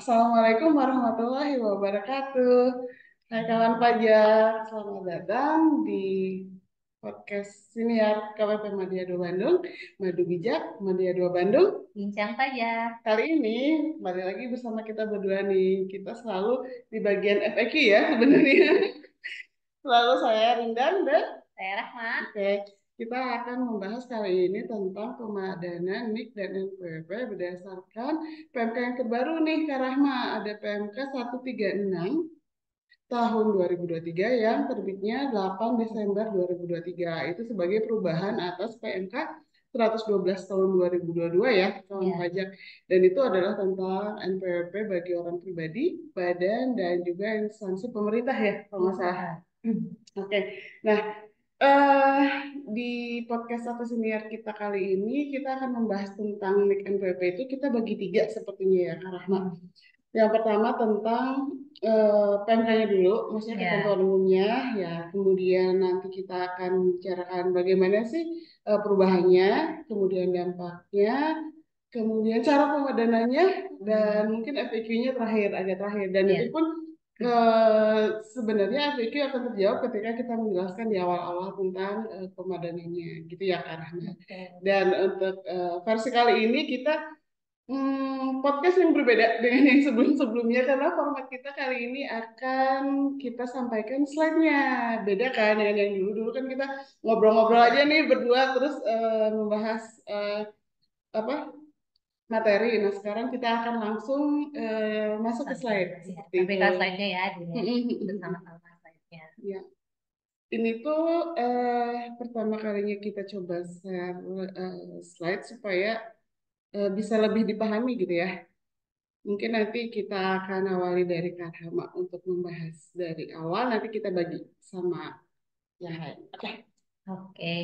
Assalamualaikum warahmatullahi wabarakatuh. Hai kawan pajak, selamat datang di podcast siniar KWP Madya 2 Bandung, Madu Bijak Madya 2 Bandung. Bincang saja. Kali ini kembali lagi bersama kita berdua nih. Kita selalu di bagian FAQ ya sebenarnya. Selalu saya Rindan dan Saya Rahma. oke, kita akan membahas kali ini tentang pemadanan NIK dan NPWP berdasarkan PMK yang terbaru nih, Kak Rahma. Ada PMK 136 tahun 2023 yang terbitnya 8 Desember 2023. Itu sebagai perubahan atas PMK 112 tahun 2022 ya, kawan Ya. pajak. Dan itu adalah tentang NPWP bagi orang pribadi, badan, dan juga instansi pemerintah ya, kalau nggak salah. Ya. Oke, nah eh di podcast satu senior kita kali ini kita akan membahas tentang NIK NPWP itu kita bagi tiga sepertinya ya, Kak Rahma. Yang pertama tentang PMK-nya dulu, maksudnya Ya. ketentuan umumnya, ya. Kemudian nanti kita akan bicarakan bagaimana sih perubahannya, kemudian dampaknya, kemudian cara pemadanannya, dan mungkin FAQ-nya terakhir, agak terakhir. Dan itu Ya. pun sebenarnya FAQ akan terjawab ketika kita menjelaskan di awal-awal tentang pemadanannya, gitu ya Kak Rahma. Betul. Dan untuk versi kali ini kita podcast yang berbeda dengan yang sebelum-sebelumnya karena format kita kali ini akan kita sampaikan slide-nya. Beda kan dengan yang dulu-dulu kan kita ngobrol-ngobrol aja nih berdua terus membahas apa materi. Nah, sekarang kita akan langsung masuk ke slide Ya. seperti Tapi itu. kalau slide-nya ya dilihat bersama-sama slide-nya. Ya, ini tuh pertama kalinya kita coba share slide supaya bisa lebih dipahami gitu ya. Mungkin nanti kita akan awali dari Kak Hama untuk membahas dari awal, nanti kita bagi sama yang lain. Oke. Oke.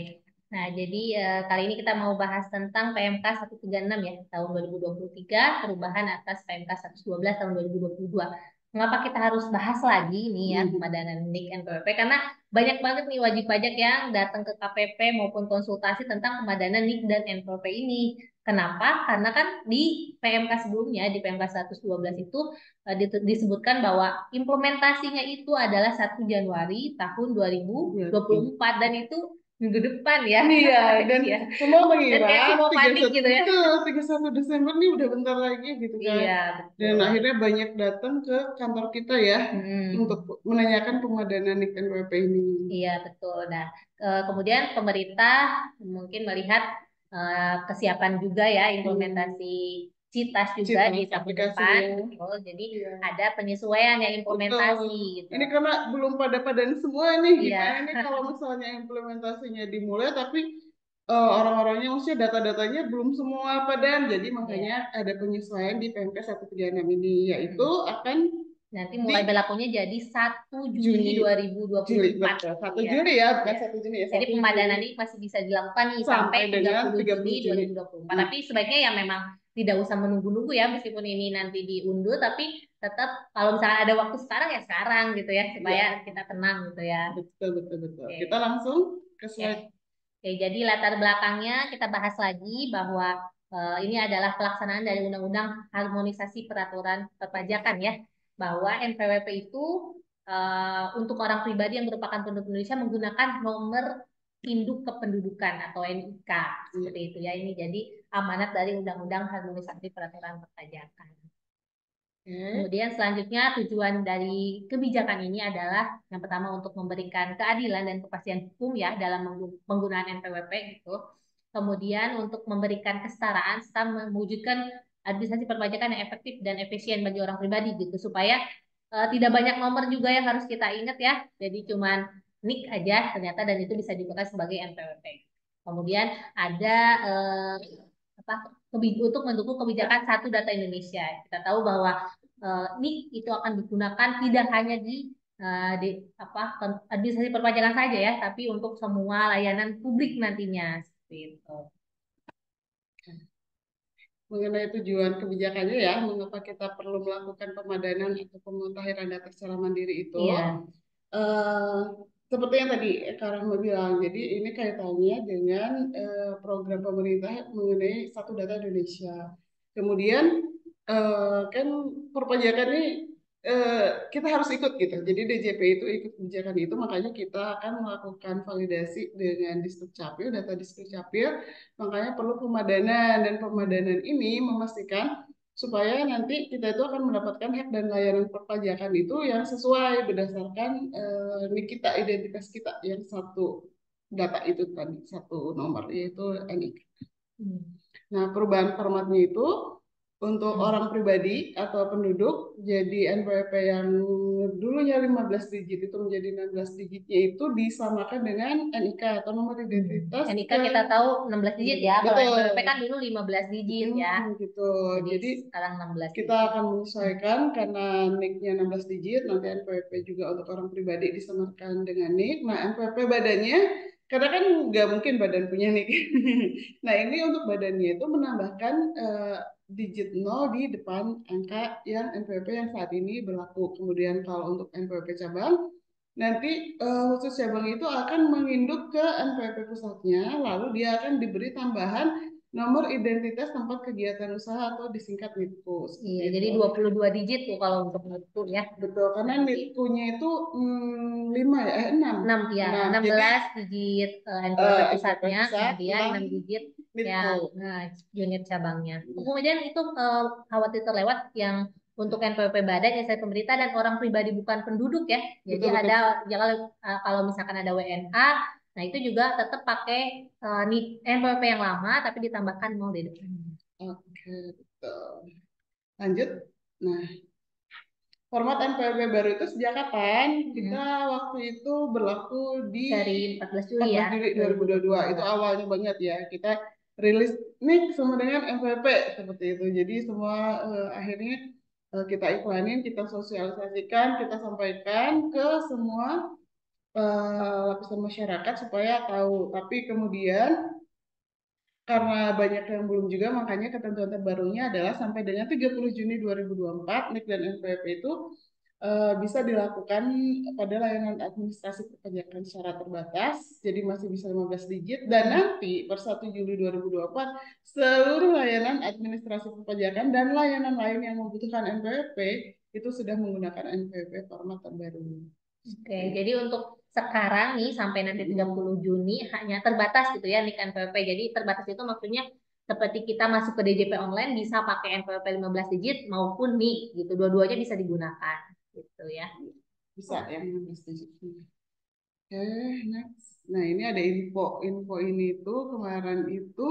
Nah, jadi kali ini kita mau bahas tentang PMK 136 ya, tahun 2023, perubahan atas PMK 112 tahun 2022. Mengapa kita harus bahas lagi nih ya Mhm. pemadanan NIK NPWP? Karena banyak banget nih wajib pajak yang datang ke KPP maupun konsultasi tentang pemadanan NIK dan NPWP ini. Kenapa? Karena kan di PMK sebelumnya, di PMK 112 itu disebutkan bahwa implementasinya itu adalah 1 Januari tahun Ya. 2024 dan itu minggu depan ya. Iya, dan Iya. semua Dan mengira kayak semua panik 31 gitu ya. betul 31 Desember nih udah bentar lagi gitu kan. Iya, Dan betul. akhirnya banyak datang ke kantor kita ya untuk Hmm. menanyakan pemadanan NIK NPWP ini. Iya, betul. Nah, kemudian pemerintah mungkin melihat kesiapan juga ya Hmm. implementasi CITAS juga di Citas tahun depan, aplikasinya. betul. Jadi Iya. ada penyesuaian ya Betul. implementasi gitu. Ini karena belum pada-padan semua nih. Gimana Iya, nih kalau misalnya implementasinya dimulai, tapi orang-orangnya, maksudnya data-datanya belum semua padan. Jadi makanya iya. ada penyesuaian di PMK 136 ini, yaitu Mm-mm. akan Nanti di mulai berlakunya jadi 1 Juli Juni, dua ribu dua puluh Juli, empat betul. Satu Iya. Juli ya, bukan Iya. 1 Juni ya, Jadi 1 Juli pemadanan ini masih bisa dilakukan nih sampai sampai tiga dengan puluh 30 Juli dua Juni. ribu dua puluh empat Nah, Tapi sebaiknya ya memang tidak usah menunggu-nunggu ya meskipun ini nanti diundur tapi tetap kalau misalnya ada waktu sekarang ya sekarang gitu ya supaya ya, kita tenang gitu ya. betul, betul, betul. Kita Oke. langsung ke Ya. slide. Oke, jadi latar belakangnya kita bahas lagi bahwa ini adalah pelaksanaan dari Undang-Undang Harmonisasi Peraturan Perpajakan ya, bahwa NPWP itu untuk orang pribadi yang merupakan penduduk Indonesia menggunakan nomor induk kependudukan atau NIK Iya. seperti itu ya. Ini jadi amanat dari Undang-Undang Harmonisasi Peraturan Perpajakan. Oke. Kemudian selanjutnya tujuan dari kebijakan ini adalah yang pertama untuk memberikan keadilan dan kepastian hukum ya dalam penggunaan NPWP gitu. Kemudian untuk memberikan kesetaraan serta mewujudkan administrasi perpajakan yang efektif dan efisien bagi orang pribadi gitu supaya tidak banyak nomor juga yang harus kita ingat ya. Jadi cuman NIK aja ternyata dan itu bisa digunakan sebagai NPWP. Kemudian ada apa untuk mendukung kebijakan satu data Indonesia. Kita tahu bahwa NIK itu akan digunakan tidak hanya di apa administrasi perpajakan saja ya, tapi untuk semua layanan publik nantinya seperti itu. Mengenai tujuan kebijakannya ya, mengapa kita perlu melakukan pemadanan atau pemutahiran data secara mandiri itu, Iya, eh, seperti yang tadi Kak Rahma bilang, jadi ini kaitannya dengan program pemerintah mengenai satu data Indonesia. Kemudian kan perpajakan ini kita harus ikut gitu. Jadi DJP itu ikut kebijakan itu, makanya kita akan melakukan validasi dengan Disdukcapil, data Disdukcapil, makanya perlu pemadanan dan pemadanan ini memastikan supaya nanti kita itu akan mendapatkan hak dan layanan perpajakan itu yang sesuai berdasarkan NIK kita, identitas kita yang satu data itu tadi, satu nomor yaitu NIK. Hmm. Nah, perubahan formatnya itu untuk Hmm. orang pribadi atau penduduk, jadi NPWP yang dulunya 15 digit itu menjadi 16 digitnya itu disamakan dengan NIK atau nomor identitas NIK ke kita tahu 16 digit ya. Kalau NPWP kan betul. dulu 15 digit ya. Gitu. Jadi Jadi sekarang 16 kita digit. akan menyesuaikan karena NIK-nya 16 digit, nanti NPWP juga untuk orang pribadi disamakan dengan NIK. Nah, NPWP badannya, karena kan nggak mungkin badan punya NIK. Nah, ini untuk badannya itu menambahkan digit 0 di depan angka yang NPWP yang saat ini berlaku. Kemudian kalau untuk NPWP cabang, nanti khusus cabang itu akan menginduk ke NPWP pusatnya, lalu dia akan diberi tambahan nomor identitas tempat kegiatan usaha atau disingkat NITKU Iya, seperti jadi itu. 22 digit tuh kalau untuk NITKU ya. Betul, karena Nanti NITKU-nya itu 5 ya, 6. 6 ya, 6. Jadi 16 digit NPWP NPWP pusatnya, pusat, kemudian 6 6 digit NITKU. yang unit cabangnya. Kemudian itu khawatir terlewat yang untuk NPWP badan, instansi pemerintah dan orang pribadi bukan penduduk ya. Jadi Betul, betul. ada jangan kalau misalkan ada WNA, nah itu juga tetap pakai NPWP yang lama tapi ditambahkan 0 di depannya. Oke, betul. Lanjut. Nah, format NPWP baru itu sejak kapan? Kita Hmm. waktu itu berlaku di Dari 14 Juli 14 ya, Juli 2022. Itu 2022. awalnya banget ya. Kita rilis nih sama dengan NPWP seperti itu. Jadi semua akhirnya kita iklanin, kita sosialisasikan, kita sampaikan ke semua lapisan masyarakat supaya tahu. Tapi kemudian karena banyak yang belum juga, makanya ketentuan terbarunya adalah sampai dengan 30 Juni 2024, NIK dan NPWP itu bisa dilakukan pada layanan administrasi perpajakan secara terbatas, jadi masih bisa 15 digit, dan nanti per 1 Juli 2024, seluruh layanan administrasi perpajakan dan layanan lain yang membutuhkan NPWP itu sudah menggunakan NPWP format terbaru. Oke, jadi untuk sekarang nih sampai nanti 30 Juni hanya terbatas gitu ya NIK NPWP. Jadi terbatas itu maksudnya seperti kita masuk ke DJP online bisa pakai NPWP 15 digit maupun NIK gitu. Dua-duanya bisa digunakan gitu ya. Bisa yang 15 digit. Oke, next. Nah, ini ada info. Info ini tuh kemarin itu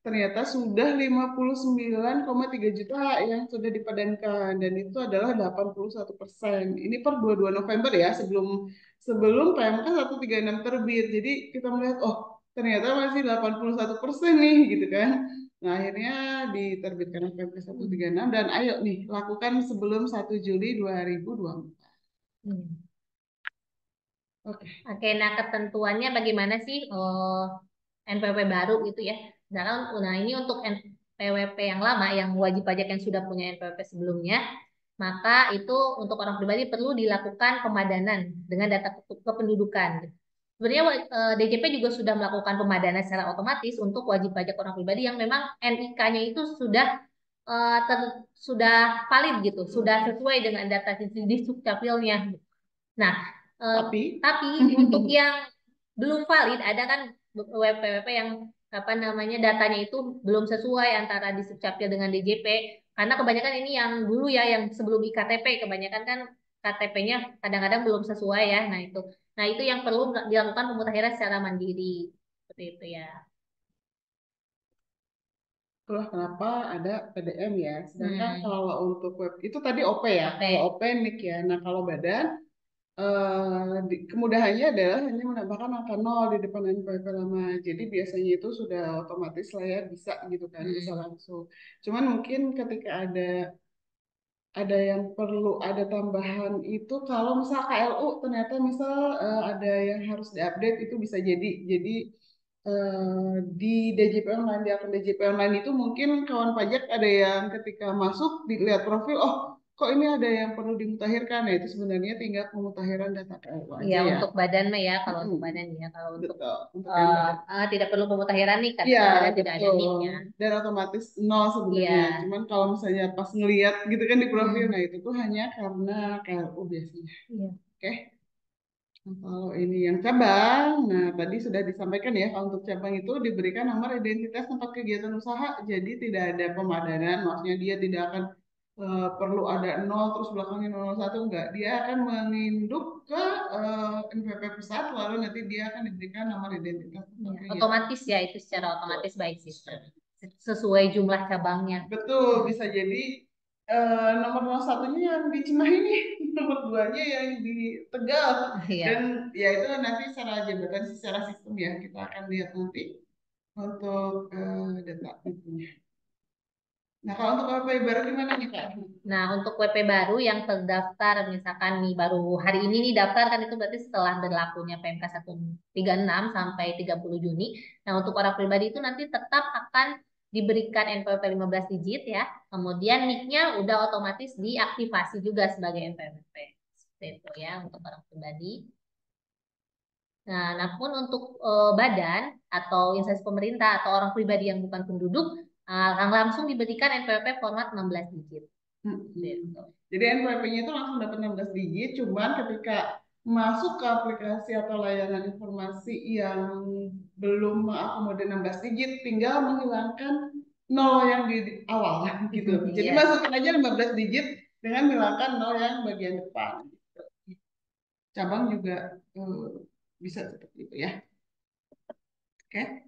ternyata sudah 59,3 juta yang sudah dipadankan dan itu adalah 81%. Ini per 22 November ya, sebelum sebelum PMK 136 terbit. Jadi kita melihat oh, ternyata masih 81% nih gitu kan. Nah, akhirnya diterbitkan PMK 136 dan ayo nih lakukan sebelum 1 Juli 2024. Hmm. Oke. Oke, nah ketentuannya bagaimana sih NPWP baru gitu ya? Nah ini untuk NPWP yang lama, yang wajib pajak yang sudah punya NPWP sebelumnya, maka itu untuk orang pribadi perlu dilakukan pemadanan dengan data kependudukan. Sebenarnya DJP juga sudah melakukan pemadanan secara otomatis untuk wajib pajak orang pribadi yang memang NIK-nya itu sudah valid gitu, sudah sesuai dengan data di Sukcapilnya. Nah, eh, Tapi tapi untuk yang belum valid ada kan WPWP yang apa namanya datanya itu belum sesuai antara di Dukcapil dengan DJP karena kebanyakan ini yang dulu ya yang sebelum IKTP kebanyakan kan KTP-nya kadang-kadang belum sesuai ya. Nah itu yang perlu dilakukan pemutakhiran secara mandiri seperti itu ya. itulah kenapa ada PDM ya. Sedangkan Hmm, kalau untuk web itu tadi OP ya. Kalau oke. OP NIK ya. Nah kalau badan kemudahannya adalah hanya menambahkan angka 0 di depan NPWP lama. Jadi biasanya itu sudah otomatis lah ya bisa gitu kan, bisa Hmm, langsung. Cuman mungkin ketika ada yang perlu ada tambahan itu kalau misal KLU ternyata misal ada yang harus diupdate itu bisa jadi di DJP online di akun DJP online itu mungkin kawan pajak ada yang ketika masuk dilihat profil oh kok ini ada yang perlu dimutakhirkan, nah itu sebenarnya tinggal pemutakhiran data KRU Ya aja ya. untuk badan mah ya, kalau untuk Mm-mm. badan ya, kalau untuk Betul, untuk yang badan. tidak perlu pemutakhiran nih karena Iya, kan badan tidak ada betul. NIK-nya. Dan otomatis nol sebenarnya. Iya. Cuman kalau misalnya pas ngeliat gitu kan di profil, Hmm. nah itu tuh hanya karena KRU biasanya. Iya. Oke. Nah, kalau ini yang cabang, nah tadi sudah disampaikan ya, kalau untuk cabang itu diberikan nomor identitas tempat kegiatan usaha, jadi tidak ada pemadanan, maksudnya dia tidak akan perlu ada nol terus belakangnya 001 enggak, dia akan menginduk ke NPWP pusat, lalu nanti dia akan diberikan nomor identitas tempat Iya. kegiatan. Otomatis ya itu secara otomatis baik sih. Sesuai jumlah cabangnya. Betul, bisa jadi nomor 01-nya yang di Cimahi nih, nomor 2-nya yang di Tegal. Dan Iya. ya itu nanti secara jabatan, secara sistem ya, kita akan lihat nanti untuk data itunya. Nah, kalau untuk KPI baru gimana nih, Kak? Nah, untuk WP baru yang terdaftar, misalkan nih baru hari ini nih daftar kan itu berarti setelah berlakunya PMK 136 sampai 30 Juni. Nah, untuk orang pribadi itu nanti tetap akan diberikan NPWP 15 digit ya. Kemudian NIK-nya udah otomatis diaktifasi juga sebagai NPWP. Seperti itu ya untuk orang pribadi. Nah, namun untuk badan atau instansi pemerintah atau orang pribadi yang bukan penduduk langsung diberikan NPWP format 16 digit. Hmm. Gitu. Jadi NPWP-nya itu langsung dapat 16 digit, cuman ketika masuk ke aplikasi atau layanan informasi yang belum mengakomodir 16 digit, tinggal menghilangkan nol yang di awal gitu. Jadi Iya. masukin aja 15 digit dengan menghilangkan nol yang bagian depan. Cabang juga eh, bisa seperti itu ya. Oke.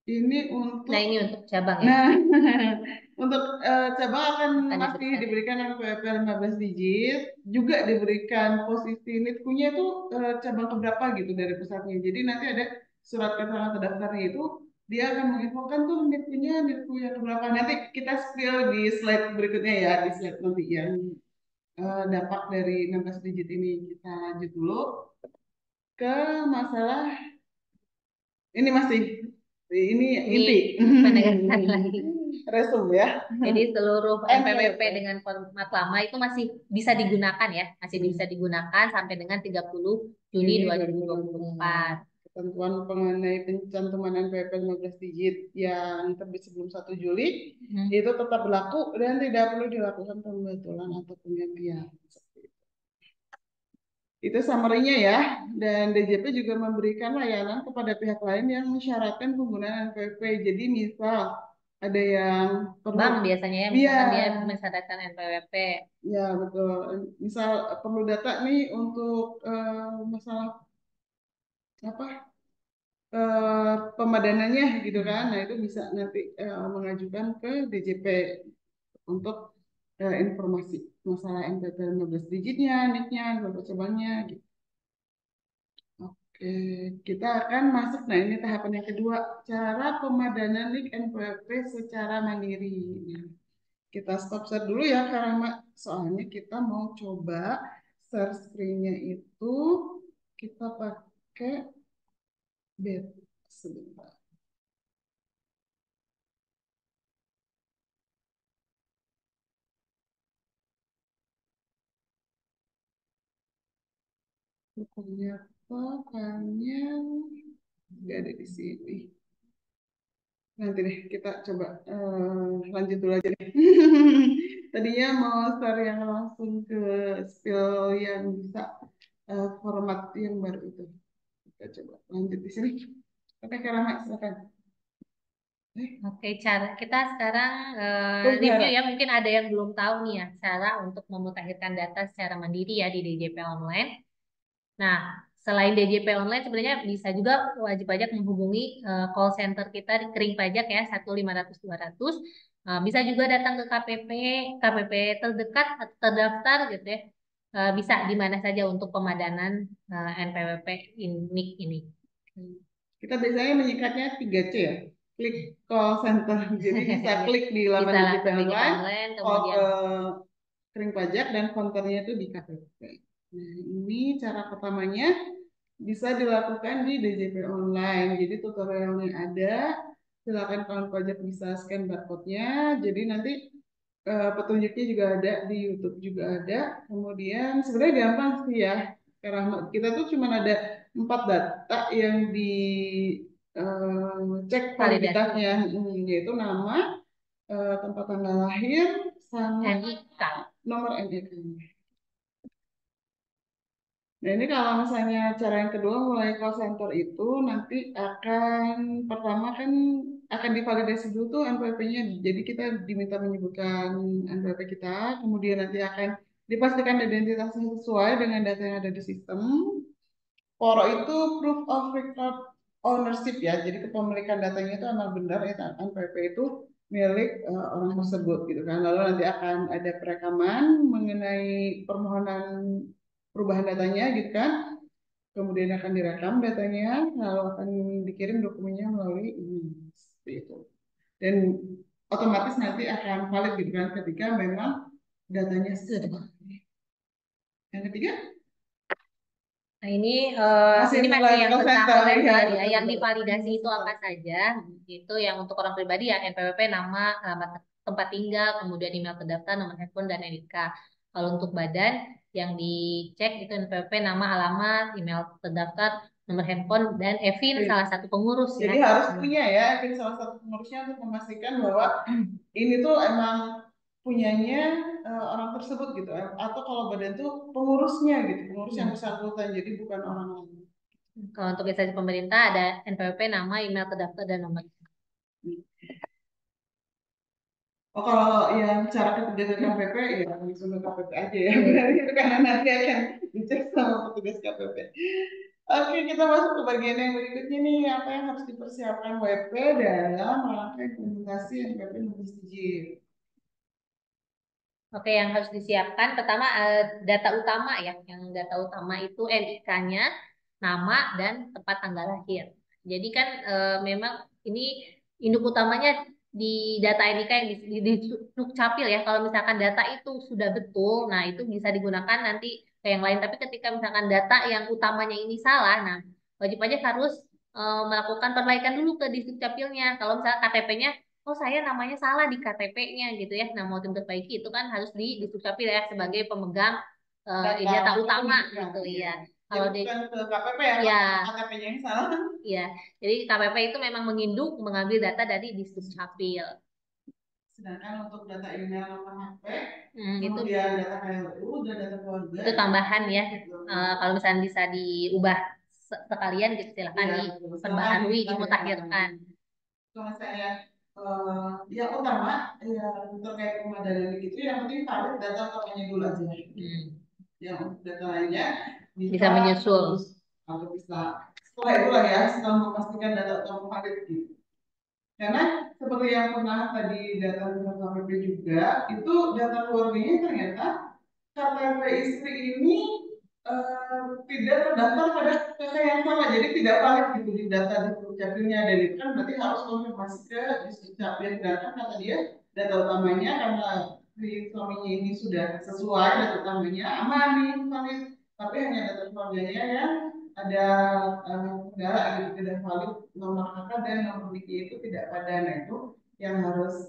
Ini Nah, untuk ini untuk cabang ya. Nah, untuk cabang akan Akan masih diberikan ya. diberikan NPWP 15 digit, juga diberikan posisi NIT-nya itu cabang keberapa gitu dari pusatnya. Jadi nanti ada surat keterangan terdaftarnya itu, dia akan menginfokan tuh NIT-nya, NIT-ku yang keberapa. Nanti kita spill di slide berikutnya ya, di slide nanti yang dampak dari 16 digit ini. Kita lanjut dulu ke masalah ini masih ini Ini inti penegasan lagi. resume ya. Jadi seluruh NPWP NPWP. dengan format lama itu masih bisa digunakan ya, masih bisa digunakan sampai dengan 30 Juni Juni 2024. 2024. Ketentuan mengenai pencantuman NPWP 15 digit yang terbit sebelum 1 Juli Hmm. itu tetap berlaku dan tidak perlu dilakukan pembetulan atau penggantian. Itu summary-nya ya. Dan DJP juga memberikan layanan kepada pihak lain yang mensyaratkan penggunaan NPWP. Jadi misal ada yang perlu, Bank biasanya ya, iya, misalkan dia mensyaratkan NPWP. ya betul. Misal perlu data nih untuk masalah apa pemadanannya gitu kan. Nah, itu bisa nanti mengajukan ke DJP untuk informasi masalah NPWP 15 digitnya, NIK-nya, berapa cabangnya gitu. Oke, kita akan masuk. Nah, ini tahapan yang kedua, cara pemadanan NIK NPWP secara mandiri. Nah, kita stop share dulu ya, karena soalnya kita mau coba share screen-nya itu kita pakai bed sebentar. Ternyata kayaknya nggak ada di sini. Nanti deh kita coba lanjut dulu aja deh. Tadinya mau share yang langsung ke spill yang bisa format yang baru itu. Kita coba lanjut di sini. Oke, Karama, silakan. Oke, cara kita sekarang Tuh, review Zahra. ya. Mungkin ada yang belum tahu nih ya cara untuk memutakhirkan data secara mandiri ya di DJP online. Nah, selain DJP online sebenarnya bisa juga wajib pajak menghubungi call center kita di Kering Pajak ya 1-500-200. Bisa juga datang ke KPP terdekat atau terdaftar gitu ya. Bisa di mana saja untuk pemadanan NPWP NIK ini. Kita biasanya menyingkatnya 3C ya. Klik call center. Jadi bisa klik di laman Bisa DJP langsung DJP online, online, call kemudian ke kering pajak dan konternya itu di KPP. Nah, ini cara pertamanya bisa dilakukan di DJP online. Jadi tutorialnya ada. Silakan kawan pajak bisa scan barcode-nya. Jadi nanti petunjuknya juga ada di YouTube juga ada. Kemudian sebenarnya gampang sih ya. Karena kita tuh cuma ada 4 data yang cek Validasi. validitasnya, yaitu nama, tempat tanggal lahir, sama NIK. nomor NIK. Nah, ini kalau misalnya cara yang kedua mulai call center itu nanti akan pertama kan akan divalidasi dulu tuh NPWP-nya. Jadi kita diminta menyebutkan NPWP kita, kemudian nanti akan dipastikan identitasnya sesuai dengan data yang ada di sistem. PORO itu proof of record ownership ya. Jadi kepemilikan datanya itu emang benar ya NPWP itu milik orang tersebut gitu kan. Lalu nanti akan ada perekaman mengenai permohonan perubahan datanya gitu kan. Kemudian akan direkam datanya, lalu akan dikirim dokumennya melalui email seperti itu. Dan otomatis nanti akan valid gitu kan ketika memang datanya sesuai. Yang ketiga Nah, ini masih ini mulai masih yang call tentang center call ya, center ya. betul Yang betul. divalidasi itu apa saja? Itu yang untuk orang pribadi ya NPWP, nama, alamat tempat tinggal, kemudian email terdaftar, nomor handphone dan NIK. Kalau untuk badan yang dicek itu NPWP, nama, alamat, email terdaftar, nomor handphone dan Evin Oke. salah satu pengurus ya. Jadi harus punya ya, mungkin salah satu pengurusnya untuk memastikan bahwa ini tuh emang punyanya orang tersebut gitu. Atau kalau badan tuh pengurusnya gitu, pengurus yang Hmm. bersangkutan, jadi bukan orang lain. Kalau untuk instansi pemerintah ada NPWP, nama, email terdaftar dan nomor. Oh, kalau yang cara ketiga ke KPP ya langsung ke KPP aja ya. Berarti itu karena nanti akan dicek sama petugas KPP. Oke, kita masuk ke bagian yang berikutnya nih. Apa yang harus dipersiapkan WP dalam rangka implementasi NPP nomor 7? Oke, yang harus disiapkan pertama data utama ya. Yang data utama itu NIK-nya, nama dan tempat tanggal lahir. Jadi kan memang ini induk utamanya di data NIK yang di Dukcapil ya. Kalau misalkan data itu sudah betul, nah itu bisa digunakan nanti ke yang lain. Tapi ketika misalkan data yang utamanya ini salah, nah wajib pajak harus melakukan perbaikan dulu ke Dukcapilnya. Kalau misalkan KTP-nya oh saya namanya salah di KTP-nya gitu ya. Nah mau diperbaiki itu kan harus di Dukcapil ya sebagai pemegang Data data utama kependudukan gitu ya. ya. Kalau Jadi di bukan ke KPP ya, ya kalau KTP-nya yang salah. ya jadi KPP itu memang menginduk mengambil data dari di Dukcapil. Sedangkan untuk data email nomor HP, Itu kemudian data KLU dan data keluarga itu tambahan ya. Kalau misalnya bisa diubah sekalian gitu silakan ya, silakan diperbaharui, dimutakhirkan. kalau misalnya yang utama yang terkait pemadanan itu yang penting valid data utamanya dulu aja. Yang untuk data lainnya Bisa bisa menyusul. terus atau bisa setelah itulah ya setelah memastikan data utama valid gitu. Karena seperti yang pernah tadi data dengan KPP juga itu data keluarganya ternyata KTP istri ini tidak terdaftar pada KK yang sama, jadi tidak valid gitu di data di Dukcapilnya dan itu kan berarti harus konfirmasi ke Dukcapil dan kan kata dia data utamanya karena si suaminya ini sudah sesuai data utamanya aman nih valid, tapi hanya data keluarganya yang ada kendala gitu tidak valid nomor kakak dan nomor Niki itu tidak pada, nah itu yang harus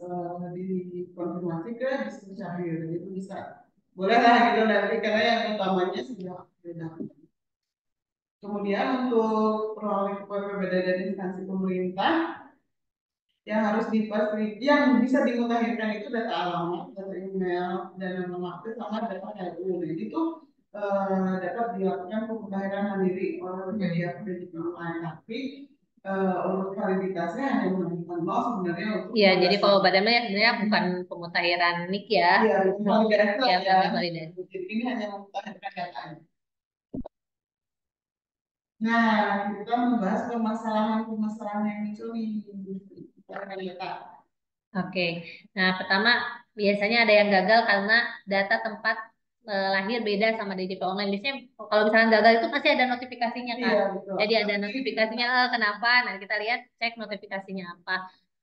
dikonfirmasi ke Dukcapil, jadi itu bisa boleh lah gitu nanti karena yang utamanya sudah beda. Kemudian untuk peroleh berbeda dari instansi pemerintah yang harus dipastikan yang bisa dimutakhirkan itu data alamat, data email, dan nama aktif sama data KLU. Jadi itu dapat dilakukan pemutakhiran mandiri oleh media dan juga online. Tapi untuk validitasnya hanya menggunakan nol sebenarnya untuk Iya, jadi kalau badan ya sebenarnya bukan pemutakhiran NIK ya. iya, validasi Ya, ya. bukan validasi. Jadi ini hanya memutakhirkan data. Nah, kita membahas permasalahan-permasalahan yang muncul nih. Kita Oke. Nah, pertama biasanya ada yang gagal karena data tempat lahir beda sama DJP online. Biasanya kalau misalnya gagal itu pasti ada notifikasinya kan. iya betul. Jadi ada Tapi notifikasinya kenapa? Nah, kita lihat cek notifikasinya apa.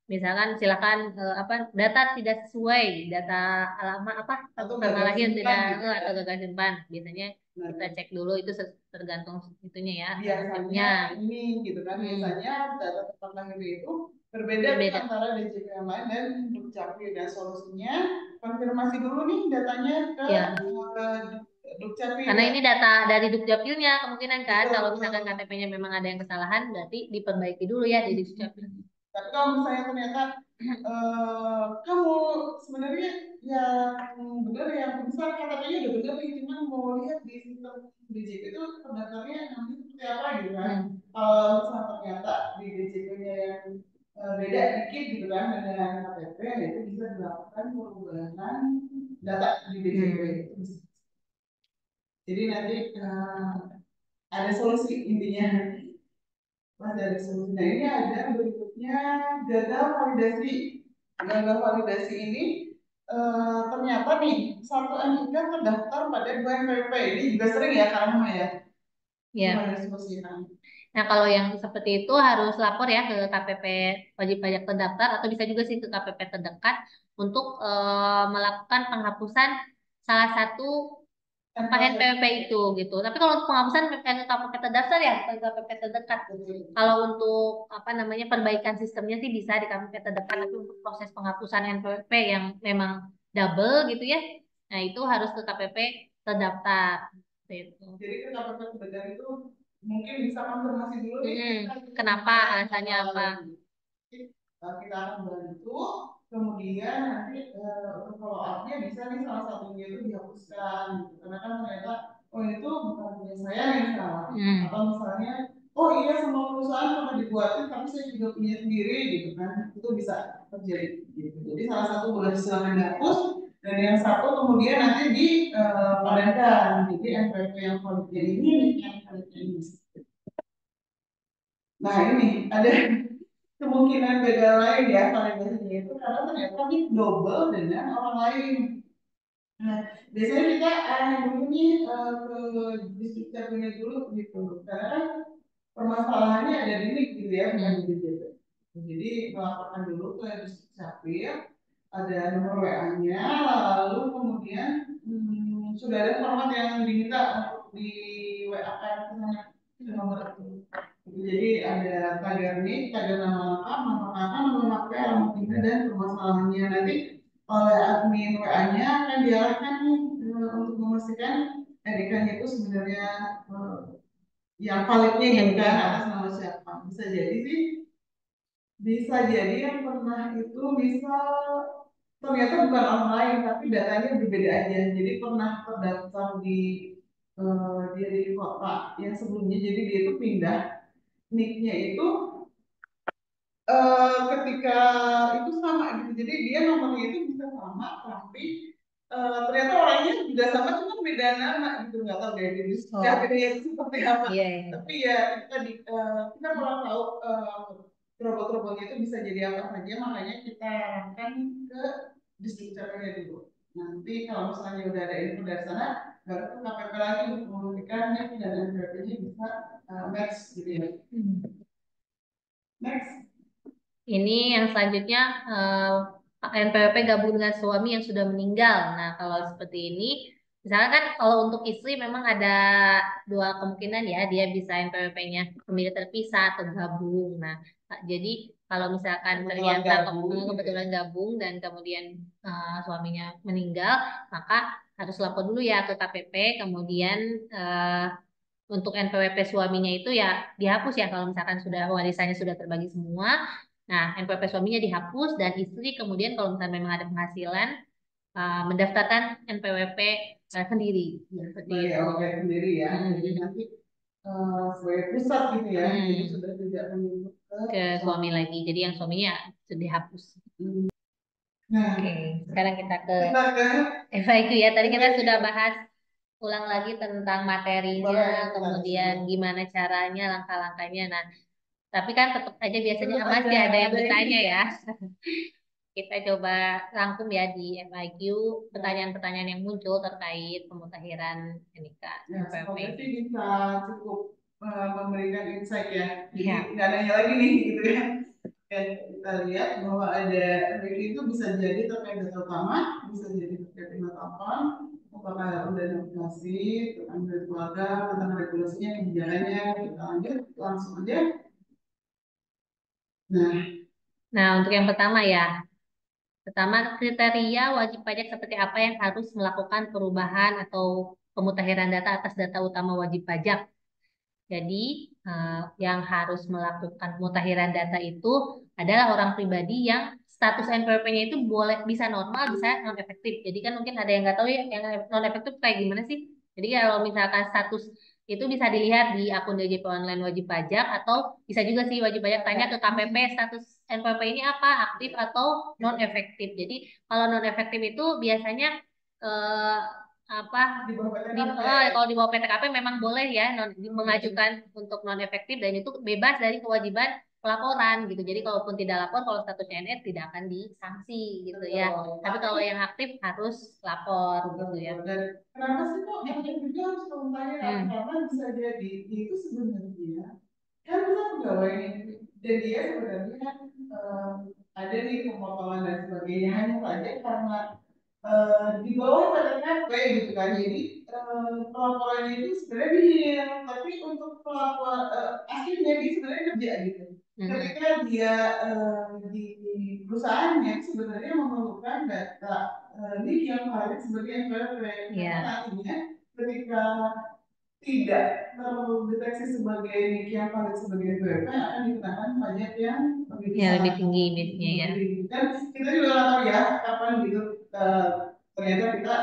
Misalkan silakan apa data tidak sesuai, data alamat apa atau tanggal gagal lahir simpan tidak gitu ya. atau gagal simpan. Biasanya Nah, kita cek dulu itu tergantung itunya ya, biasanya stepnya. ini gitu kan. Hmm. Biasanya data tempat lahir itu Berbeda tuh Berbeda. antara DJP yang lain dan Dukcapil. Dan solusinya konfirmasi dulu nih datanya ke Ya, Dukcapil karena ya. ini data dari Dukcapilnya kemungkinan kan Betul, kalau misalkan betul. KTP-nya memang ada yang kesalahan berarti diperbaiki dulu ya di Dukcapil. Tapi kalau misalnya ternyata kamu sebenarnya yang benar yang misal KTP-nya udah benar nih, cuma mau lihat di sistem DJP itu terdaftarnya namanya seperti apa gitu kan. Kalau misalnya ternyata di DJP-nya yang beda dikit gitu kan dengan KTP, ya itu bisa dilakukan perubahan data di DJP. Hmm. Itu bisa. Jadi nanti ada solusi intinya. Mas dari solusi. Nah ini ada berikutnya gagal validasi. Gagal validasi ini ternyata nih satu NIK terdaftar pada 2 NPWP. Ini juga sering ya karena ya. Ya. Gimana solusinya? Nah, kalau yang seperti itu harus lapor ya ke KPP wajib pajak terdaftar atau bisa juga sih ke KPP terdekat untuk melakukan penghapusan salah satu apa NPWP. NPWP itu gitu. Tapi kalau untuk penghapusan ke KPP terdaftar ya bukan KPP terdekat. Betul. Kalau untuk apa namanya perbaikan sistemnya sih bisa di KPP terdekat, tapi untuk proses penghapusan NPWP yang memang double gitu ya, nah itu harus ke KPP terdaftar. Gitu. Jadi ke KPP terdekat itu mungkin bisa konfirmasi dulu nih. Kenapa alasannya apa? Kita akan bantu. Kemudian nanti untuk follow up-nya bisa nih salah satunya itu dihapuskan gitu. Karena kan ternyata oh itu bukan punya saya yang salah. Atau misalnya oh iya semua perusahaan pernah dibuatin tapi saya juga punya sendiri gitu kan. Itu bisa terjadi gitu. Jadi salah satu boleh silakan dihapus dan yang satu kemudian nanti dipadankan. Jadi NPWP yang validnya ini yang validnya ini. Nah ini ada kemungkinan gagal lain ya validasinya itu karena ternyata ini double dengan orang lain. Nah, biasanya kita dulu nih ke distrik cabangnya dulu gitu. Karena kan permasalahannya ada di link gitu ya, bukan di DJP. Jadi melaporkan dulu ke distrik capil, ada nomor WA-nya, lalu kemudian sudah ada format yang diminta untuk di WA-kan ke sana ke nomor itu. Jadi ada tagar nih, tagar nama lengkap, nama kakak, nama pakai, alamat tinggal dan permasalahannya. Nanti oleh admin WA-nya akan diarahkan nih untuk memastikan RIK-nya itu sebenarnya eh, yang validnya gitu kan atas nama siapa. Bisa jadi yang pernah itu bisa ternyata bukan orang lain tapi datanya berbeda aja. Jadi pernah terdaftar dia di kota yang sebelumnya, jadi dia itu pindah nicknya itu ketika itu sama gitu. Jadi dia nomornya itu bisa sama, tapi ternyata orangnya juga sama, cuma beda nama gitu. Nggak tahu deh jadi cabenya itu seperti apa. Iya, iya. Tapi ya kita kurang tahu trouble-troublenya itu bisa jadi apa saja, makanya kita arahkan ke distrik cabenya dulu. Nanti kalau misalnya udah ada info dari sana, baru ke KPP lagi untuk memastikan nih dan NPWP-nya bisa match gitu ya. Next. Ini yang selanjutnya NPWP gabung dengan suami yang sudah meninggal. Nah, kalau seperti ini, misalkan kan kalau untuk istri memang ada dua kemungkinan ya, dia bisa NPWP-nya pemilih terpisah atau gabung. Nah, jadi kalau misalkan Kebetulan ternyata gabung. kebetulan gabung dan kemudian suaminya meninggal, maka harus lapor dulu ya ke KPP, kemudian eh, untuk NPWP suaminya itu ya dihapus ya kalau misalkan sudah warisannya sudah terbagi semua. Nah, NPWP suaminya dihapus dan istri kemudian kalau misalnya memang ada penghasilan mendaftarkan NPWP sendiri seperti Sebagai itu. objek sendiri ya. Jadi nanti sebagai pusat gitu ya. Jadi sudah tidak menyebut Ke ke suami lagi. Jadi yang suaminya sudah dihapus. Nah, Oke, sekarang kita ke kita ke FAQ ya. Tadi kita FAQ. sudah bahas ulang lagi tentang materinya, Boleh, kemudian gimana caranya, langkah-langkahnya. Nah, tapi kan tetap aja biasanya tetap masih ada yang ada bertanya ini. ya. Kita coba rangkum ya di FIQ pertanyaan-pertanyaan yang muncul terkait pemutahiran NIK Ya, NPWP semoga ini. sih bisa cukup memberikan insight ya. Jadi Ya. nggak nanya lagi nih gitu ya. Oke, kita lihat bahwa ada FAQ itu bisa jadi terkait data utama, bisa jadi terkait penetapan, apakah udah nominasi, tentang dari keluarga, tentang regulasinya, kebijakannya, kita lanjut langsung aja. Nah, Nah, untuk yang pertama ya, pertama kriteria wajib pajak seperti apa yang harus melakukan perubahan atau pemutakhiran data atas data utama wajib pajak. Jadi, yang harus melakukan pemutakhiran data itu adalah orang pribadi yang status NPWP-nya itu boleh bisa normal, bisa non efektif. Jadi kan mungkin ada yang nggak tahu ya, yang non efektif kayak gimana sih? Jadi kalau misalkan status itu bisa dilihat di akun DJP online wajib pajak atau bisa juga sih wajib pajak tanya ke KPP status NPWP ini apa, aktif atau non efektif. Jadi kalau non efektif itu biasanya eh, apa kalau di bawah PTKP memang boleh ya mengajukan untuk non efektif dan itu bebas dari kewajiban pelaporan gitu. Jadi kalaupun tidak lapor kalau statusnya NR tidak akan disanksi gitu ya. Tapi kalau yang aktif harus lapor gitu ya. Dan kenapa sih kok yang juga harus membayar? Karena bisa jadi itu sebenarnya kan kita pegawai dan dia sebenarnya ada nih pemotongan dan sebagainya hanya saja karena di bawah PTKP gitu kan jadi pelaporannya itu sebenarnya nihil tapi untuk pelapor akhirnya dia sebenarnya kerja gitu ketika dia di perusahaannya sebenarnya memerlukan data ini yang valid sebagai NPWP karena nantinya ketika tidak terdeteksi sebagai NIK yang valid sebagai NPWP akan dikenakan pajak yang lebih besar. Lebih tinggi biasanya ya. Dan kita juga nggak tahu ya kapan gitu ternyata kita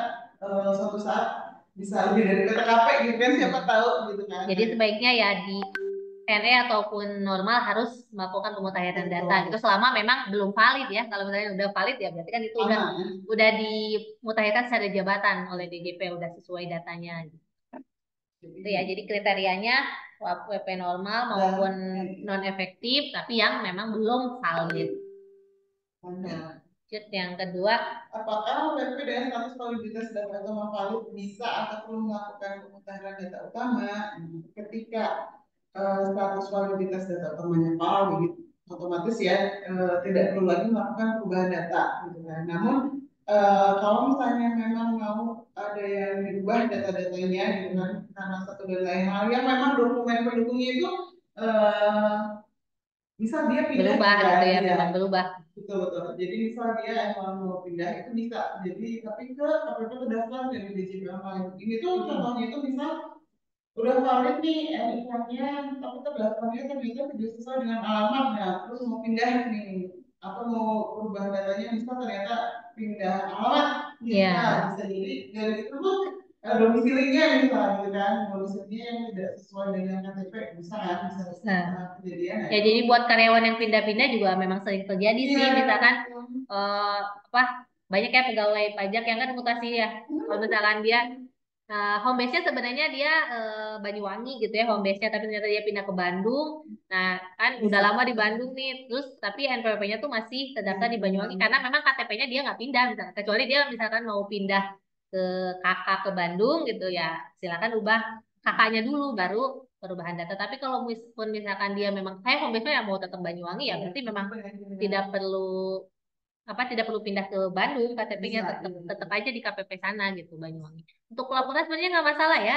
suatu saat bisa lebih dari PTKP gitu kan siapa tahu gitu kan. Jadi sebaiknya ya di NE ataupun normal harus melakukan pemutakhiran data gitu selama memang belum valid ya. Kalau misalnya udah valid ya berarti kan itu udah dimutakhirkan secara jabatan oleh DJP udah sesuai datanya gitu. Itu ya. Jadi kriterianya WP normal maupun non efektif tapi yang memang belum valid. Terus yang kedua, apakah WP dengan status validitas data utama valid bisa atau perlu melakukan pemutakhiran data utama ketika status validitas data utamanya valid otomatis ya tidak perlu lagi melakukan perubahan data gitu kan. Namun kalau misalnya memang mau ada yang dirubah data-datanya gitu kan karena satu dan lain hal yang memang dokumen pendukungnya itu misal dia pindah berubah gitu ya, ya, memang berubah. betul betul. Jadi misal dia emang mau pindah itu bisa. Jadi tapi ke KPP terdaftar dari DJP online. Ini tuh contohnya itu misal udah valid nih NIK-nya, tapi terdaftarnya ternyata tidak sesuai dengan alamatnya. Terus mau pindah nih, apa mau perubahan datanya misal ternyata pindah alamat, bisa jadi dari itu tuh domisilinya misalnya gitu kan, domisilinya yang tidak sesuai dengan KTP bisa kan, bisa kejadian. Ya jadi buat karyawan yang pindah-pindah juga memang sering terjadi sih, misalkan apa banyak ya pegawai pajak yang kan mutasi ya. Kalau misalkan dia home base-nya sebenarnya dia Banyuwangi gitu ya home base-nya tapi ternyata dia pindah ke Bandung. Nah, kan udah lama di Bandung nih. Terus tapi NPWP-nya tuh masih terdaftar di Banyuwangi karena memang KTP-nya dia nggak pindah misalkan. Kecuali dia misalkan mau pindah ke kakak ke Bandung gitu ya. Silakan ubah kakaknya dulu baru perubahan data. Tapi kalau misalkan dia memang saya home base-nya ya mau tetap Banyuwangi ya berarti memang tidak perlu tidak perlu pindah ke Bandung, KTP-nya tetap aja di KPP sana gitu Banyuwangi. Untuk pelaporan sebenarnya nggak masalah ya.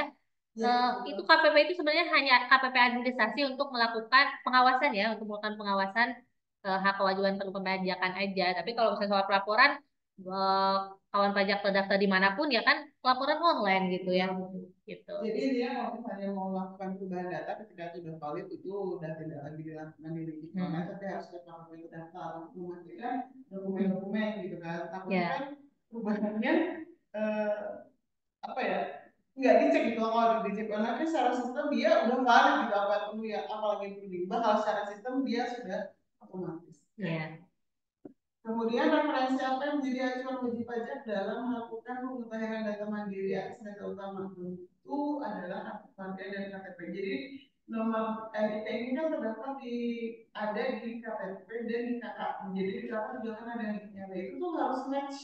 Itu KPP itu sebenarnya hanya KPP administrasi untuk melakukan pengawasan ya, untuk melakukan pengawasan hak kewajiban perpajakan aja. Tapi kalau misalnya soal pelaporan, eh, kawan pajak terdaftar dimanapun ya kan laporan online gitu ya. Gitu. Jadi dia kalau misalnya mau melakukan perubahan data ketika sudah valid itu udah tidak lagi dilakukan di online, tapi harus ke KPP terdaftar memastikan dokumen-dokumen gitu kan. Takutnya kan perubahannya apa ya nggak dicek gitu kalau dicek online kan secara sistem dia udah valid gitu apa yang perlu ya apalagi yang perlu diubah kalau secara sistem dia sudah otomatis. Kemudian referensi apa yang menjadi acuan wajib pajak dalam melakukan pemutahiran data mandiri atas data utama itu adalah kartu keluarga dan KTP. Jadi nomor NIK ini kan terdapat ada di KTP dan di KK. Jadi di KK juga kan ada NIK-nya. Nah, itu tuh harus match.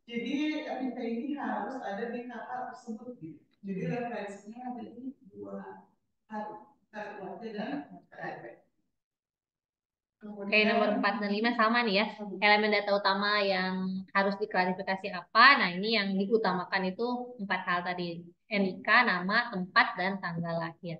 Jadi NIK ini harus ada di KK tersebut gitu. Jadi referensinya ada di dua kartu keluarga dan KTP. Kayak nomor 4 dan 5 sama nih ya. Elemen data utama yang harus diklarifikasi apa. Nah, ini yang diutamakan itu 4 hal tadi. NIK, nama, tempat, dan tanggal lahir.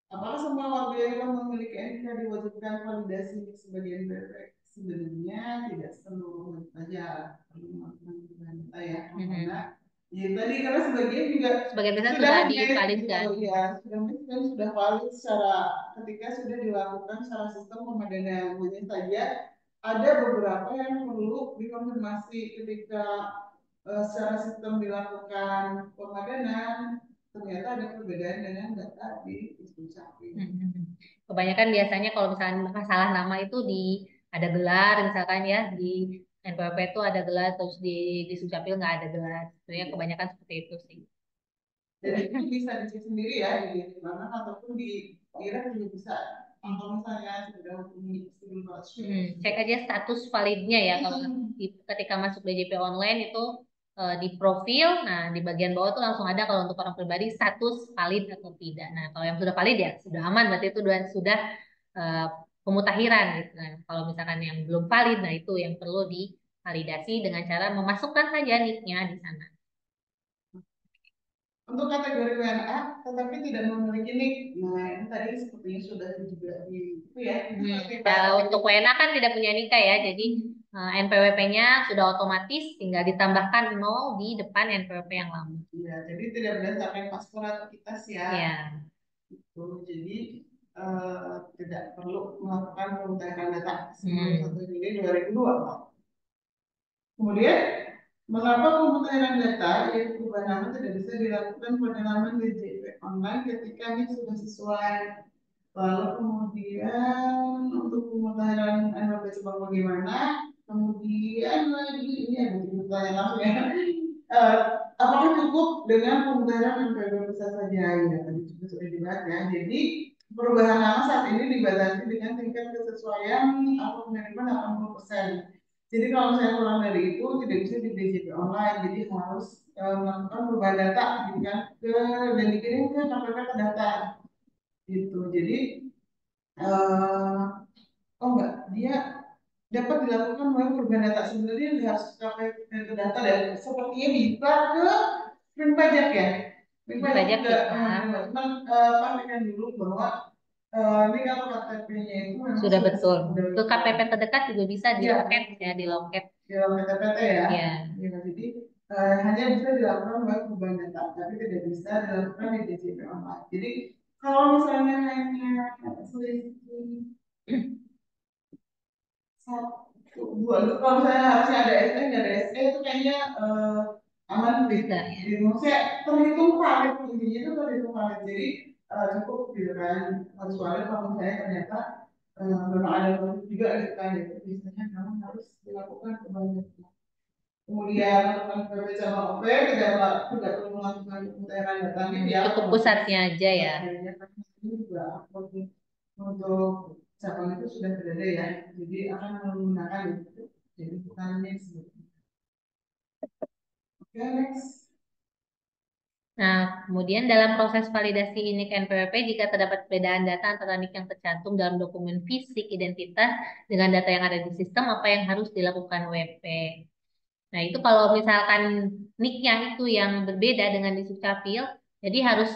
Apakah semua warga yang memiliki NIK diwajibkan validasi sebagai NPWP? Sebenarnya tidak seluruh saja perlu melakukan perubahan data ya, karena ya tadi karena sebagian juga Sebagian besar sudah sudah match divalidkan. gitu ya, sudah match dan sudah valid secara ketika sudah dilakukan secara sistem pemadanan. Hanya saja ada beberapa yang perlu dikonfirmasi ketika secara sistem dilakukan pemadanan, ternyata ada perbedaan dengan data di Dukcapil. Kebanyakan biasanya kalau misalnya masalah nama itu ada gelar misalkan ya di NPWP itu ada gelar terus di Sukcapil nggak ada gelar. Sebenarnya kebanyakan seperti itu sih. Jadi itu bisa dicek sendiri ya di mana ataupun di daerah juga bisa. Kalau misalnya sudah mempunyai Cek aja status validnya ya kalau ketika masuk DJP online itu di profil, nah di bagian bawah tuh langsung ada kalau untuk orang pribadi status valid atau tidak. Nah kalau yang sudah valid ya sudah aman, berarti itu sudah eh, pemutakhiran gitu. Nah, kalau misalkan yang belum valid, nah itu yang perlu divalidasi dengan cara memasukkan saja nicknya di sana. untuk kategori WNA tetapi tidak memiliki NIK. Nah, ini tadi sepertinya sudah juga di itu ya. Kalau untuk WNA kan tidak punya nikah ya, jadi NPWP-nya sudah otomatis tinggal ditambahkan 0 di depan NPWP yang lama. Iya, jadi tidak berdasarkan paspor atau kitas ya. Ya. Itu jadi tidak perlu melakukan pemutahiran data sebelum 1 Juli 2002. Kemudian, mengapa pemutahiran data yaitu perubahan nama tidak bisa dilakukan pada laman DJP online ketika ini sudah sesuai? Lalu kemudian untuk pemutahiran NPWP Subang bagaimana? Kemudian lagi ini ada pertanyaan langsung ya. Eh, apakah cukup dengan pemutahiran NPWP bisa saja? Ya, tadi juga sudah dibahas ya. Jadi perubahan nama saat ini dibatasi dengan tingkat kesesuaian atau minimal 80%. Jadi kalau saya kurang dari itu tidak bisa di DJP online, jadi harus melakukan perubahan data gitu kan dan dikirim ke KPP terdaftar gitu. Jadi eh oh enggak, dia dapat dilakukan melalui perubahan data sebenarnya nggak harus KPP data dan sepertinya bisa ke print pajak ya. Print pajak Pajak juga bisa. cuman pastikan dulu bahwa ini kalau KTP-nya itu memang Sudah betul. sudah Ke betul. KPP terdekat juga bisa di Iya, loket ya, di loket. di dalam PTPT ya. Ya. Ya, jadi hanya bisa dilakukan melalui perubahan data, tapi tidak bisa dilakukan di DJP online. Jadi kalau misalnya hanya selisih satu dua itu kalau misalnya harusnya ada SE nggak ada SE itu kayaknya aman Bisa gitu. ya. Jadi maksudnya terhitung valid intinya itu terhitung valid jadi cukup gitu kan kecuali kalau misalnya ternyata memang ada motif juga gitu kan gitu biasanya memang harus dilakukan kembali. Kemudian melakukan PPC sama OP tidak perlu melakukan pemutahiran data gitu ya. Cukup pusatnya aja ya. Karena ini juga untuk cabang itu sudah berada ya, jadi akan menggunakan itu. Jadi bukan mix gitu. Oke, next. Nah, kemudian dalam proses validasi NIK NPWP, jika terdapat perbedaan data antara NIK yang tercantum dalam dokumen fisik identitas dengan data yang ada di sistem, apa yang harus dilakukan WP? Nah, itu kalau misalkan NIK-nya itu yang berbeda dengan di Sukcapil, jadi harus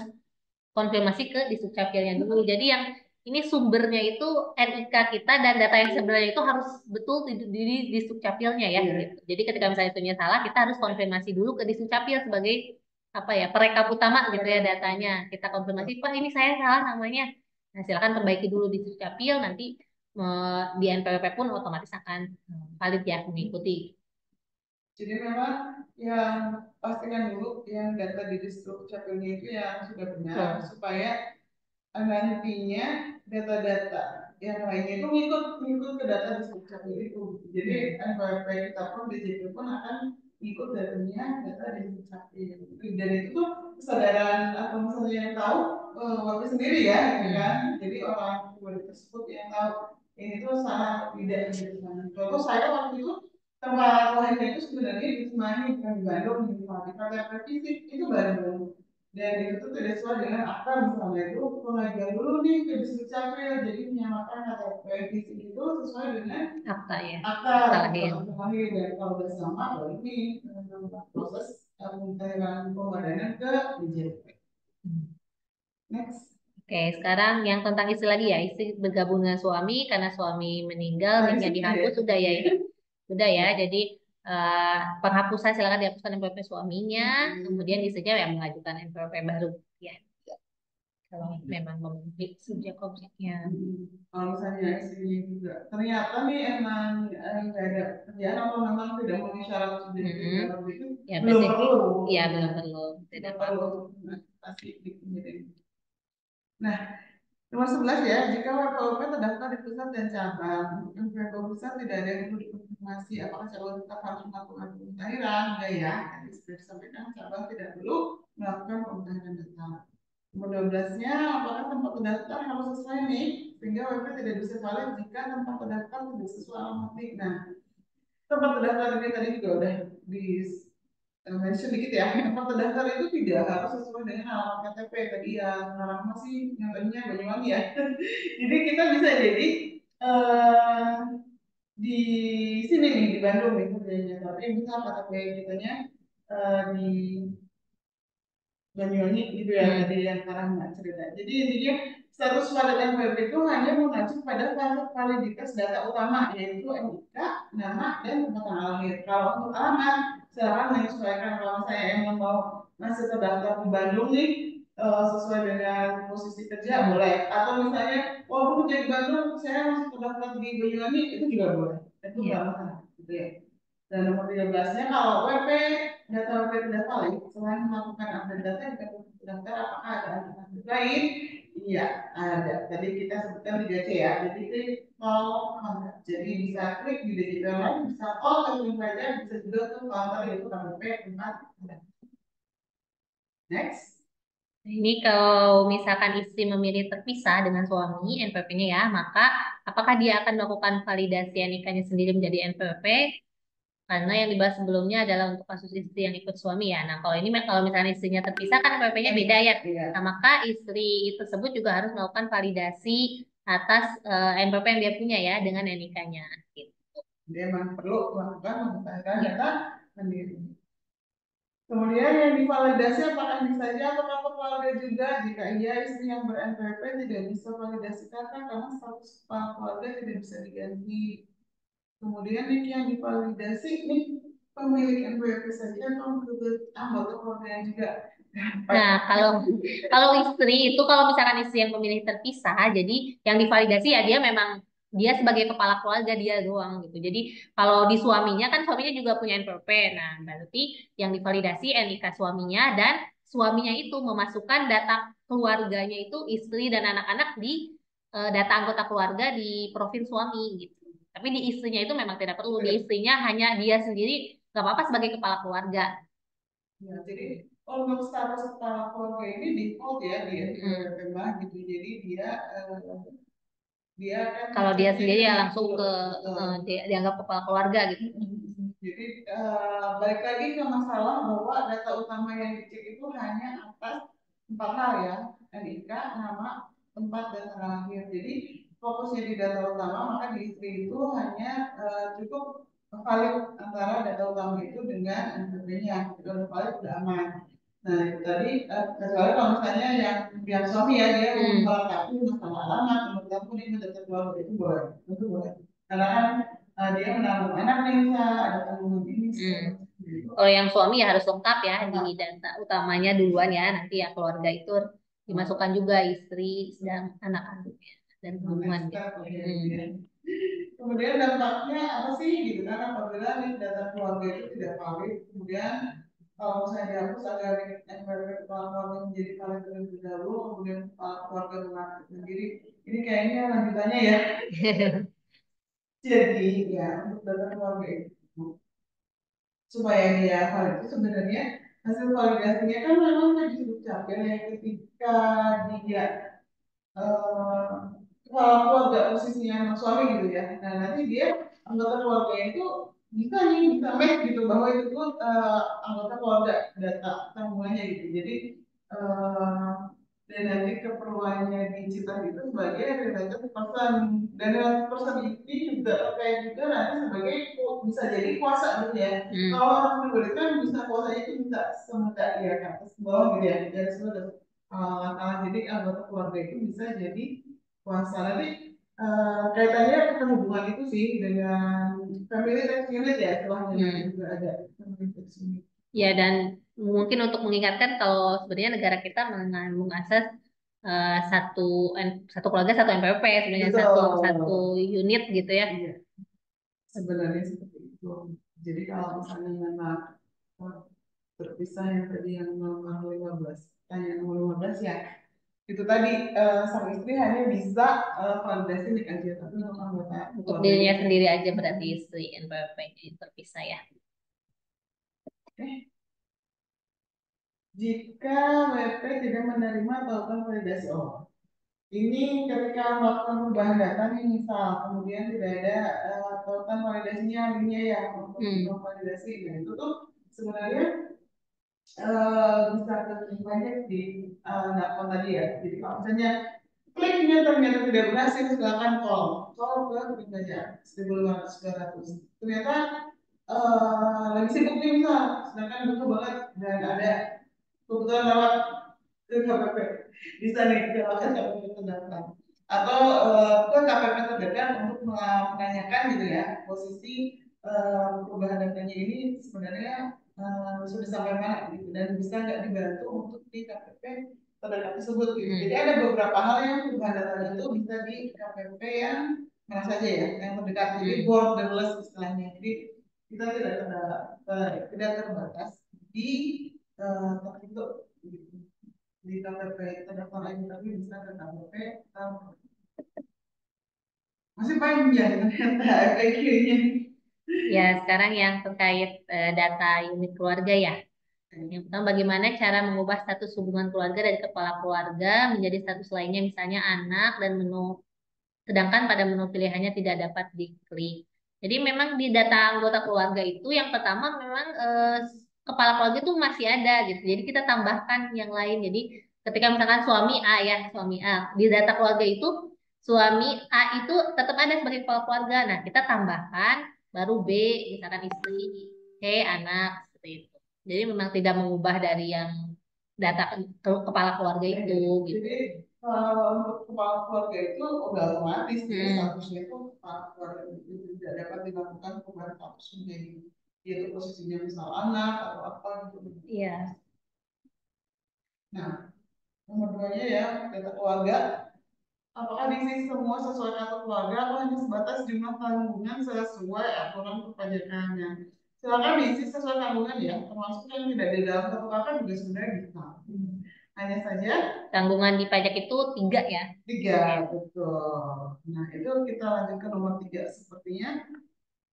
konfirmasi ke di Sukcapilnya dulu. Jadi yang ini sumbernya itu NIK kita dan data yang sebenarnya itu harus betul di Sukcapilnya ya. Gitu. Jadi ketika misalnya itu salah, kita harus konfirmasi dulu ke di Sukcapil sebagai apa ya perekap utama gitu ya datanya. Kita konfirmasi, Pak ini saya salah namanya. Nah, silakan perbaiki dulu di Sukcapil, nanti di NPWP pun otomatis akan valid ya mengikuti. Jadi memang yang pastikan dulu yang data di distrik capilnya itu yang sudah benar supaya nantinya data-data yang lainnya itu ngikut ke data di capil itu. Jadi NPWP kita pun DJP pun akan ikut datanya data di capil. Dan itu tuh kesadaran atau misalnya yang tahu waktu sendiri ya, gitu kan. Jadi orang tua tersebut yang tahu ini tuh salah atau tidak gitu kan. Contoh saya waktu itu tempat lainnya itu sebenarnya di Cimahi bukan di Bandung di KTP fisik itu Bandung dan itu tuh tidak sesuai dengan akta misalnya itu pengajuan dulu nih ke distrik capil jadi menyamakan KTP fisik itu sesuai dengan Akta ya. akta Lahir. lahir dan kalau sudah sama baru ini proses pemutahiran pemadanan ke DJP. Next. Oke, Oke, sekarang yang tentang istri lagi ya, istri bergabung dengan suami karena suami meninggal, Tadi niknya sudah ya. dihapus, sudah ya ini. Sudah ya, jadi eh, penghapusan silakan dihapuskan NPWP suaminya, kemudian istrinya yang mengajukan NPWP baru. Ya, kalau memang memenuhi subjek objeknya. Kalau misalnya istrinya juga ternyata nih emang nggak ada kerjaan atau memang tidak memenuhi syarat sudah Mm-mm. itu Ya, belum berarti perlu. ya belum perlu, tidak Belum apa-apa. perlu. Nah, pasti dikirim. Nah, nomor 11 ya, jika WPOP terdaftar di pusat dan cabang, untuk WPO pusat tidak ada yang perlu dikonfirmasi apakah calon tetap harus melakukan pemutahiran, enggak ya. Tadi sudah disampaikan, cabang tidak perlu melakukan pemutahiran data. Nomor 12-nya, apakah tempat terdaftar harus sesuai nih, sehingga WP tidak bisa valid jika tempat terdaftar tidak sesuai alamat nik. Nah, tempat terdaftar ini tadi juga udah di mention dikit ya, tempat terdaftar itu tidak harus sesuai dengan alamat KTP tadi ya. Nah, masih nyatanya Banyuwangi ya. Jadi kita bisa jadi eh, di sini nih di Bandung nih kerjanya, tapi misal KTP kitanya di Banyuwangi gitu ya tadi yang Karang cerita. Jadi intinya status validan web itu hanya mengacu pada validitas data utama yaitu NIK, nama dan tempat tanggal lahir. Kalau untuk alamat, silakan menyesuaikan kalau saya yang mau masih terdaftar di Bandung nih sesuai dengan posisi kerja boleh. Atau misalnya, walaupun kerja di Bandung, saya masih terdaftar di Banyuwangi itu juga boleh. Itu nggak masalah, gitu ya. Dan nomor 13-nya kalau WP data WP tidak valid, selain melakukan update data di kartu terdaftar, apakah ada alternatif lain? Iya, ada. Tadi kita sebutkan 3C ya. Jadi klik mau kontak. Jadi bisa klik di digital lain, bisa all klik saja, bisa juga ke counter yaitu KTP tempat. Next. Ini kalau misalkan istri memilih terpisah dengan suami NPWP-nya ya, maka apakah dia akan melakukan validasi nikahnya sendiri menjadi NPWP? Karena yang dibahas sebelumnya adalah untuk kasus istri yang ikut suami ya. Nah, kalau ini kalau misalnya istrinya terpisah kan NPWP-nya beda ya. Iya. Nah, maka istri tersebut juga harus melakukan validasi atas NPWP yang dia punya ya dengan NIK-nya. Gitu. Dia memang perlu melakukan pemutahiran data sendiri. Kemudian yang divalidasi apakah ini saja atau kartu keluarga juga? Jika iya, istri yang ber-NPWP tidak bisa validasi kata karena status kepala keluarga tidak bisa diganti. Kemudian nih yang divalidasi nih pemilik NPWP saja atau anggota keluarga yang juga. Nah, kalau kalau istri itu kalau misalkan istri yang memilih terpisah, jadi yang divalidasi ya dia memang dia sebagai kepala keluarga dia doang gitu. Jadi kalau di suaminya kan suaminya juga punya NPWP. Nah, berarti yang divalidasi NIK suaminya dan suaminya itu memasukkan data keluarganya itu istri dan anak-anak di data anggota keluarga di profil suami gitu. Tapi di istrinya itu memang tidak perlu. Di istrinya hanya dia sendiri nggak apa-apa sebagai kepala keluarga. Ya, jadi untuk status kepala keluarga ini default ya di NPWP gitu. Jadi dia kan Kalau dia sendiri ya kan langsung ke dianggap kepala keluarga gitu. jadi balik lagi ke masalah bahwa data utama yang dicek itu hanya atas 4 hal ya, NIK, nama, tempat, dan tanggal lahir. Jadi fokusnya di data utama, maka di istri itu hanya cukup valid antara data utama itu dengan NPWP-nya. Itu udah valid, udah aman. Nah, itu tadi, kecuali kalau misalnya yang suami ya, dia melengkapi masalah alamat, nomor telepon, ini data keluarga itu boleh. Itu boleh. Karena kan dia menanggung anak nih, misal ada tanggungan ini. Kalau yang suami ya harus lengkap ya di data utamanya duluan ya, nanti ya keluarga itu dimasukkan juga istri dan anak-anaknya dan hubungannya. Kemudian dampaknya apa sih gitu kan apabila nih data keluarga itu tidak valid, kemudian kalau misalnya dihapus agar NPWP kepala keluarga menjadi valid terlebih dahulu, kemudian kepala keluarga mengaktif sendiri. Ini kayaknya lanjutannya ya. Jadi ya untuk data keluarga itu supaya dia valid itu sebenarnya hasil validasinya kan memang tadi diucapkan ya ketika dia eh, kepala keluarga posisinya anak suami gitu ya. Nah nanti dia anggota keluarga itu bisa nih bisa match gitu bahwa itu tuh anggota keluarga data sambungannya gitu. Jadi eh, dan nanti keperluannya digital itu sebagai related person dan related person ini juga terkait juga nanti sebagai bisa jadi kuasa gitu ya. Kalau orang pribadi kan bisa kuasa itu bisa semudah ya ke atas ke bawah gitu ya dari sudut Jadi anggota keluarga itu bisa jadi kuasa. Nanti kaitannya ketemu hubungan itu sih dengan family tax unit ya, setelahnya nanti juga ada family tax unit. Ya, dan mungkin untuk mengingatkan kalau sebenarnya negara kita mengandung asas satu satu keluarga satu NPWP sebenarnya satu Betul. satu unit gitu ya. Iya, sebenarnya seperti itu. Jadi kalau misalnya memang terpisah yang tadi yang nomor 15, tanya nomor 15 ya, itu tadi sang istri hanya bisa validasi nik aja, tapi untuk anggota Untuk keluarganya dirinya tidak. sendiri aja berarti istri NPWP itu terpisah ya. Eh, Jika WP tidak menerima tahukan validasi, oh ini ketika melakukan perubahan data nih misal, kemudian tidak ada tautan validasinya linknya ya untuk validasi, nah itu tuh sebenarnya bisa banyak di daftar tadi ya. Jadi kalau misalnya kliknya ternyata tidak berhasil, silakan call ke klik saja 1.500 ternyata lagi sibuk nih misal, sedangkan butuh banget dan ada kebutuhan lewat ke KPP, bisa nih lewat KPP terdaftar atau ke KPP terdekat untuk menanyakan gitu ya posisi perubahan datanya ini sebenarnya sudah sampai mana gitu dan bisa nggak dibantu untuk di KPP terdekat tersebut gitu. Jadi ada beberapa hal yang perubahan datanya itu bisa di KPP yang mana saja ya yang terdekat. Jadi borderless istilahnya. Jadi kita tidak terbatas di tertentu gitu. Di KPP terdaftar aja tapi bisa ke KPP masih panjang ternyata IQ-nya. Ya, sekarang yang terkait data unit keluarga ya. Yang pertama, bagaimana cara mengubah status hubungan keluarga dari kepala keluarga menjadi status lainnya, misalnya anak dan menu, sedangkan pada menu pilihannya tidak dapat diklik. Jadi memang di data anggota keluarga itu yang pertama memang kepala keluarga itu masih ada gitu. Jadi kita tambahkan yang lain. Jadi ketika misalkan suami A ya, suami A, di data keluarga itu suami A itu tetap ada sebagai kepala keluarga. Nah, kita tambahkan baru B, misalkan istri, C, anak, seperti itu. Jadi memang tidak mengubah dari yang data kepala keluarga itu gitu. Jadi untuk kepala keluarga itu udah otomatis dia statusnya itu kepala keluarga itu tidak dapat dilakukan perubahan status menjadi yaitu posisinya misal anak atau apa gitu. Iya. Nah, nomor 2-nya ya data keluarga. Apakah diisi semua sesuai kartu keluarga atau hanya sebatas jumlah tanggungan sesuai aturan perpajakannya? Silakan diisi sesuai tanggungan ya, termasuk yang tidak di dalam satu kakak juga sebenarnya bisa. Hanya saja Tanggungan di pajak itu 3 ya. 3, betul. Nah, itu kita lanjut ke nomor 3 sepertinya.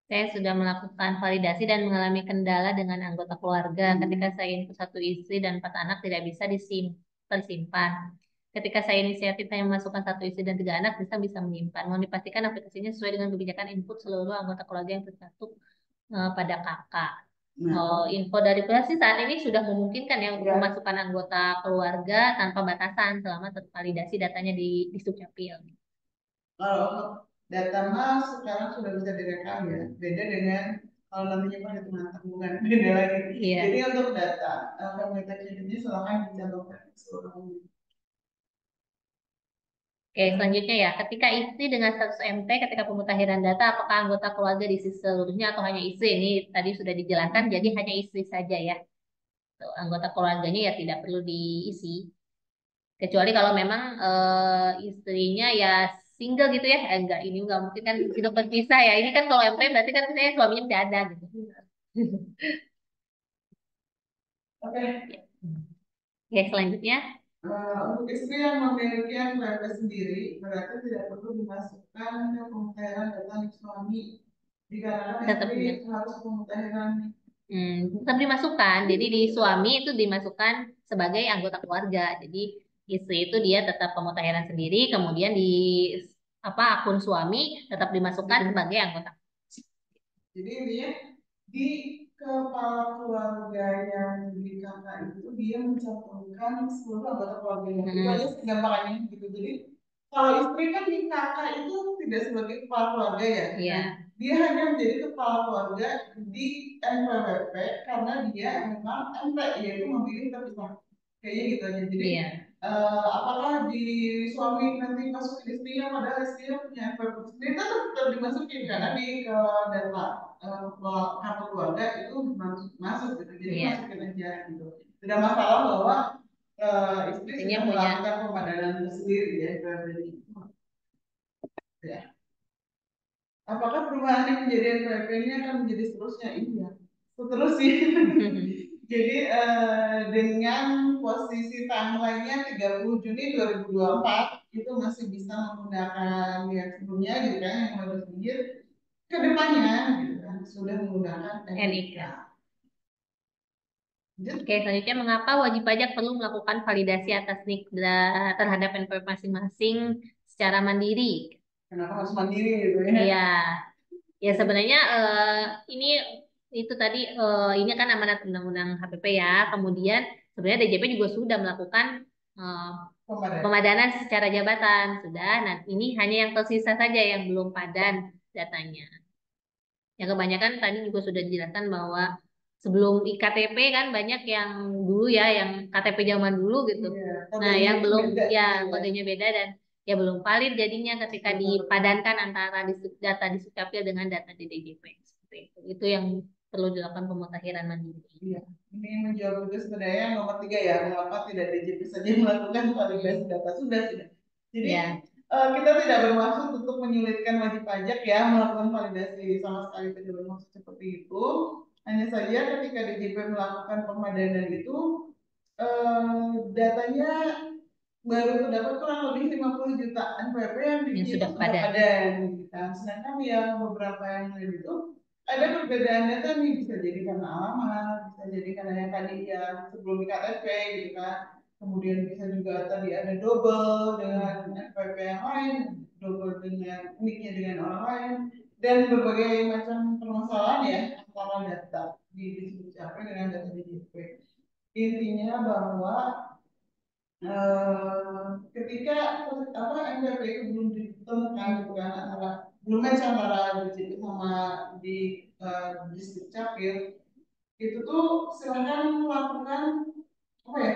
Saya sudah melakukan validasi dan mengalami kendala dengan anggota keluarga. Ketika saya input satu istri dan 4 anak tidak bisa tersimpan. Ketika saya inisiatif hanya memasukkan satu istri dan 3 anak, bisa bisa menyimpan. Mohon dipastikan aplikasinya sesuai dengan kebijakan input seluruh anggota keluarga yang tercantum pada kakak. Oh, info dari sih saat ini sudah memungkinkan ya untuk memasukkan anggota keluarga tanpa batasan selama tervalidasi datanya di Sukcapil. Kalau untuk data mas sekarang sudah bisa direkam ya, beda dengan kalau namanya perhitungan tanggungan, beda lagi. Iya. Jadi untuk data family tax ini silakan dicantumkan seluruh. Oke, selanjutnya ya, ketika istri dengan status MT ketika pemutahiran data, apakah anggota keluarga diisi seluruhnya atau hanya istri? Ini tadi sudah dijelaskan, jadi hanya istri saja ya. Tuh, anggota keluarganya ya tidak perlu diisi. Kecuali kalau memang istrinya ya single gitu ya, enggak, ini enggak mungkin kan hidup berpisah ya. Ini kan kalau MT berarti kan saya suaminya tidak ada gitu. Oke. Oke, selanjutnya. Untuk istri yang memiliki NPWP sendiri, berarti tidak perlu dimasukkan ke pemutahiran data nik suami. Dikarenakan Tetap istri harus pemutahiran. tetap dimasukkan. Jadi di suami itu dimasukkan sebagai anggota keluarga. Jadi istri itu dia tetap pemutahiran sendiri, kemudian di apa akun suami tetap dimasukkan sebagai anggota. Jadi intinya di kepala keluarga yang di kakak itu dia mencantumkan seluruh anggota keluarganya. Itu aja gampangannya gitu. Jadi kalau istri kan di kakak itu tidak sebagai kepala keluarga ya. Iya. Nah, dia hanya menjadi kepala keluarga di NPWP karena dia memang MT yaitu memilih terpisah. Kayaknya gitu aja. Jadi apakah di suami nanti masuk ke istrinya padahal istrinya punya NPWP sendiri kan tetap dimasukin karena di ke data kartu keluarga itu masuk masuk gitu jadi Iya. masukin aja gitu tidak masalah bahwa istri Istrinya sudah punya. melakukan pemadanan sendiri ya berarti ya. Apakah perubahan yang menjadi NPWP ini akan menjadi seterusnya? Iya, seterusnya. Jadi dengan posisi timeline-nya 30 Juni 2024 itu masih bisa menggunakan yang sebelumnya gitu kan yang baru sedikit ke depannya gitu kan sudah menggunakan NIK. NIK. Oke, selanjutnya mengapa wajib pajak perlu melakukan validasi atas NIK terhadap NPWP masing-masing secara mandiri? Kenapa harus mandiri gitu ya? Iya, ya sebenarnya ini itu tadi ini kan amanat undang-undang HPP ya. Kemudian sebenarnya DJP juga sudah melakukan eh, Pemadanan. pemadanan secara jabatan sudah. Nah, ini hanya yang tersisa saja yang belum padan datanya. Yang kebanyakan tadi juga sudah dijelaskan bahwa sebelum IKTP kan banyak yang dulu ya, yang KTP zaman dulu gitu. Iya, Nah, kodenya yang itu belum beda ya gitu ya. kodenya beda dan ya belum valid jadinya ketika dipadankan antara data di Sukcapil dengan data di DJP seperti itu. Itu yang perlu dilakukan pemutakhiran mandiri. Iya, ini menjawab juga sebenarnya nomor 3 ya, mengapa tidak DJP saja melakukan validasi data sudah. Jadi Ya, kita tidak bermaksud untuk menyulitkan wajib pajak ya melakukan validasi sama sekali tidak bermaksud seperti itu. Hanya saja ketika DJP melakukan pemadanan itu datanya baru terdapat kurang lebih 50 juta NPWP yang yang itu sudah sudah padan. padan gitu kan. Sedangkan yang beberapa yang lain itu ada perbedaan data nih bisa jadi karena alamat, bisa jadi karena yang tadi yang sebelum KTP gitu kan. Kemudian bisa juga tadi ada double dengan NPWP yang lain, double dengan nicknya dengan orang lain dan berbagai macam permasalahan ya antara data di Dukcapil dengan data di DJP. Intinya bahwa ketika apa NPWP itu belum ditemukan gitu kan antara belum match antara DJP sama di Dukcapil itu tuh silakan melakukan apa ya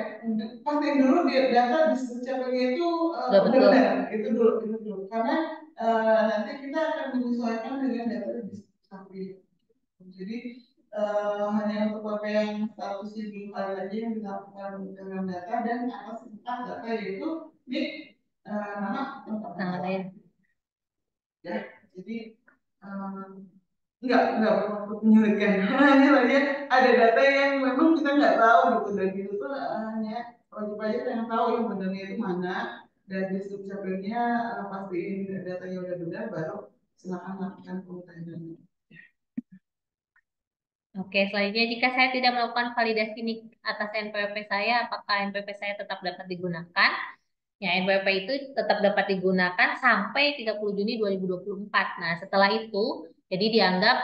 pastiin dulu di data di Dukcapilnya itu Sudah udah betul. benar itu dulu karena nanti kita akan menyesuaikan dengan data di Dukcapil jadi hanya untuk warga yang statusnya belum valid aja yang dilakukan dengan data dan atas empat data yaitu di nama tempat Tanggal asal. lahir. Ya, jadi um, nggak bermaksud menyulitkan. Hanya saja ada data yang memang kita nggak tahu gitu dan itu tuh hanya wajib pajak yang tahu yang benarnya itu mana dan di subsabelnya pastiin datanya udah benar baru silakan lakukan pemutahiran. Oke, selanjutnya jika saya tidak melakukan validasi NIK atas NPWP saya, apakah NPWP saya tetap dapat digunakan? Ya, NPWP itu tetap dapat digunakan sampai 30 Juni 2024. Nah, setelah itu, jadi dianggap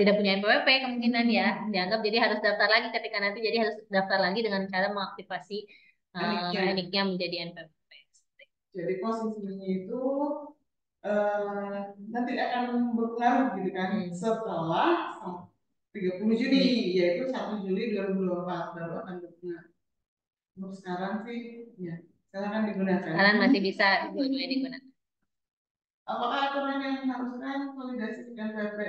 tidak punya NPWP kemungkinan ya. Dianggap jadi harus daftar lagi ketika nanti, jadi harus daftar lagi dengan cara mengaktifasi Uniknya. NIK-nya menjadi NPWP. Jadi posisinya itu nanti akan berpengaruh gitu kan setelah 30 Juni yaitu 1 Juli 2024 baru akan berpengaruh. Untuk sekarang sih ya silakan digunakan. Sekarang masih bisa dua-duanya digunakan. Apakah aturan yang mengharuskan validasi dengan PP?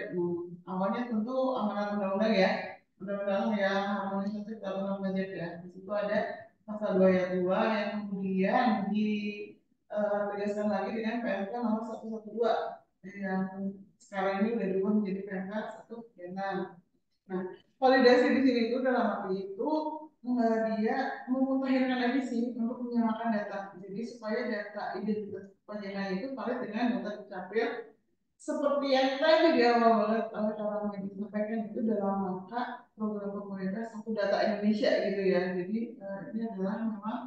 Awalnya tentu amanat undang-undang ya, undang-undang yang harmonisasi peraturan pajak ya. Di situ ada pasal 2 ayat 2 yang kemudian ditegaskan lagi dengan PMK nomor 112 yang sekarang ini udah diubah menjadi PMK 136. Nah, validasi di sini itu dalam arti itu dia memutahirkan lagi sih untuk menyamakan data. Jadi supaya data identitas pengguna itu valid dengan data dukcapil seperti yang tadi di awal banget oleh orang yang disampaikan itu dalam rangka program pemerintah satu data Indonesia gitu ya. Jadi ini adalah memang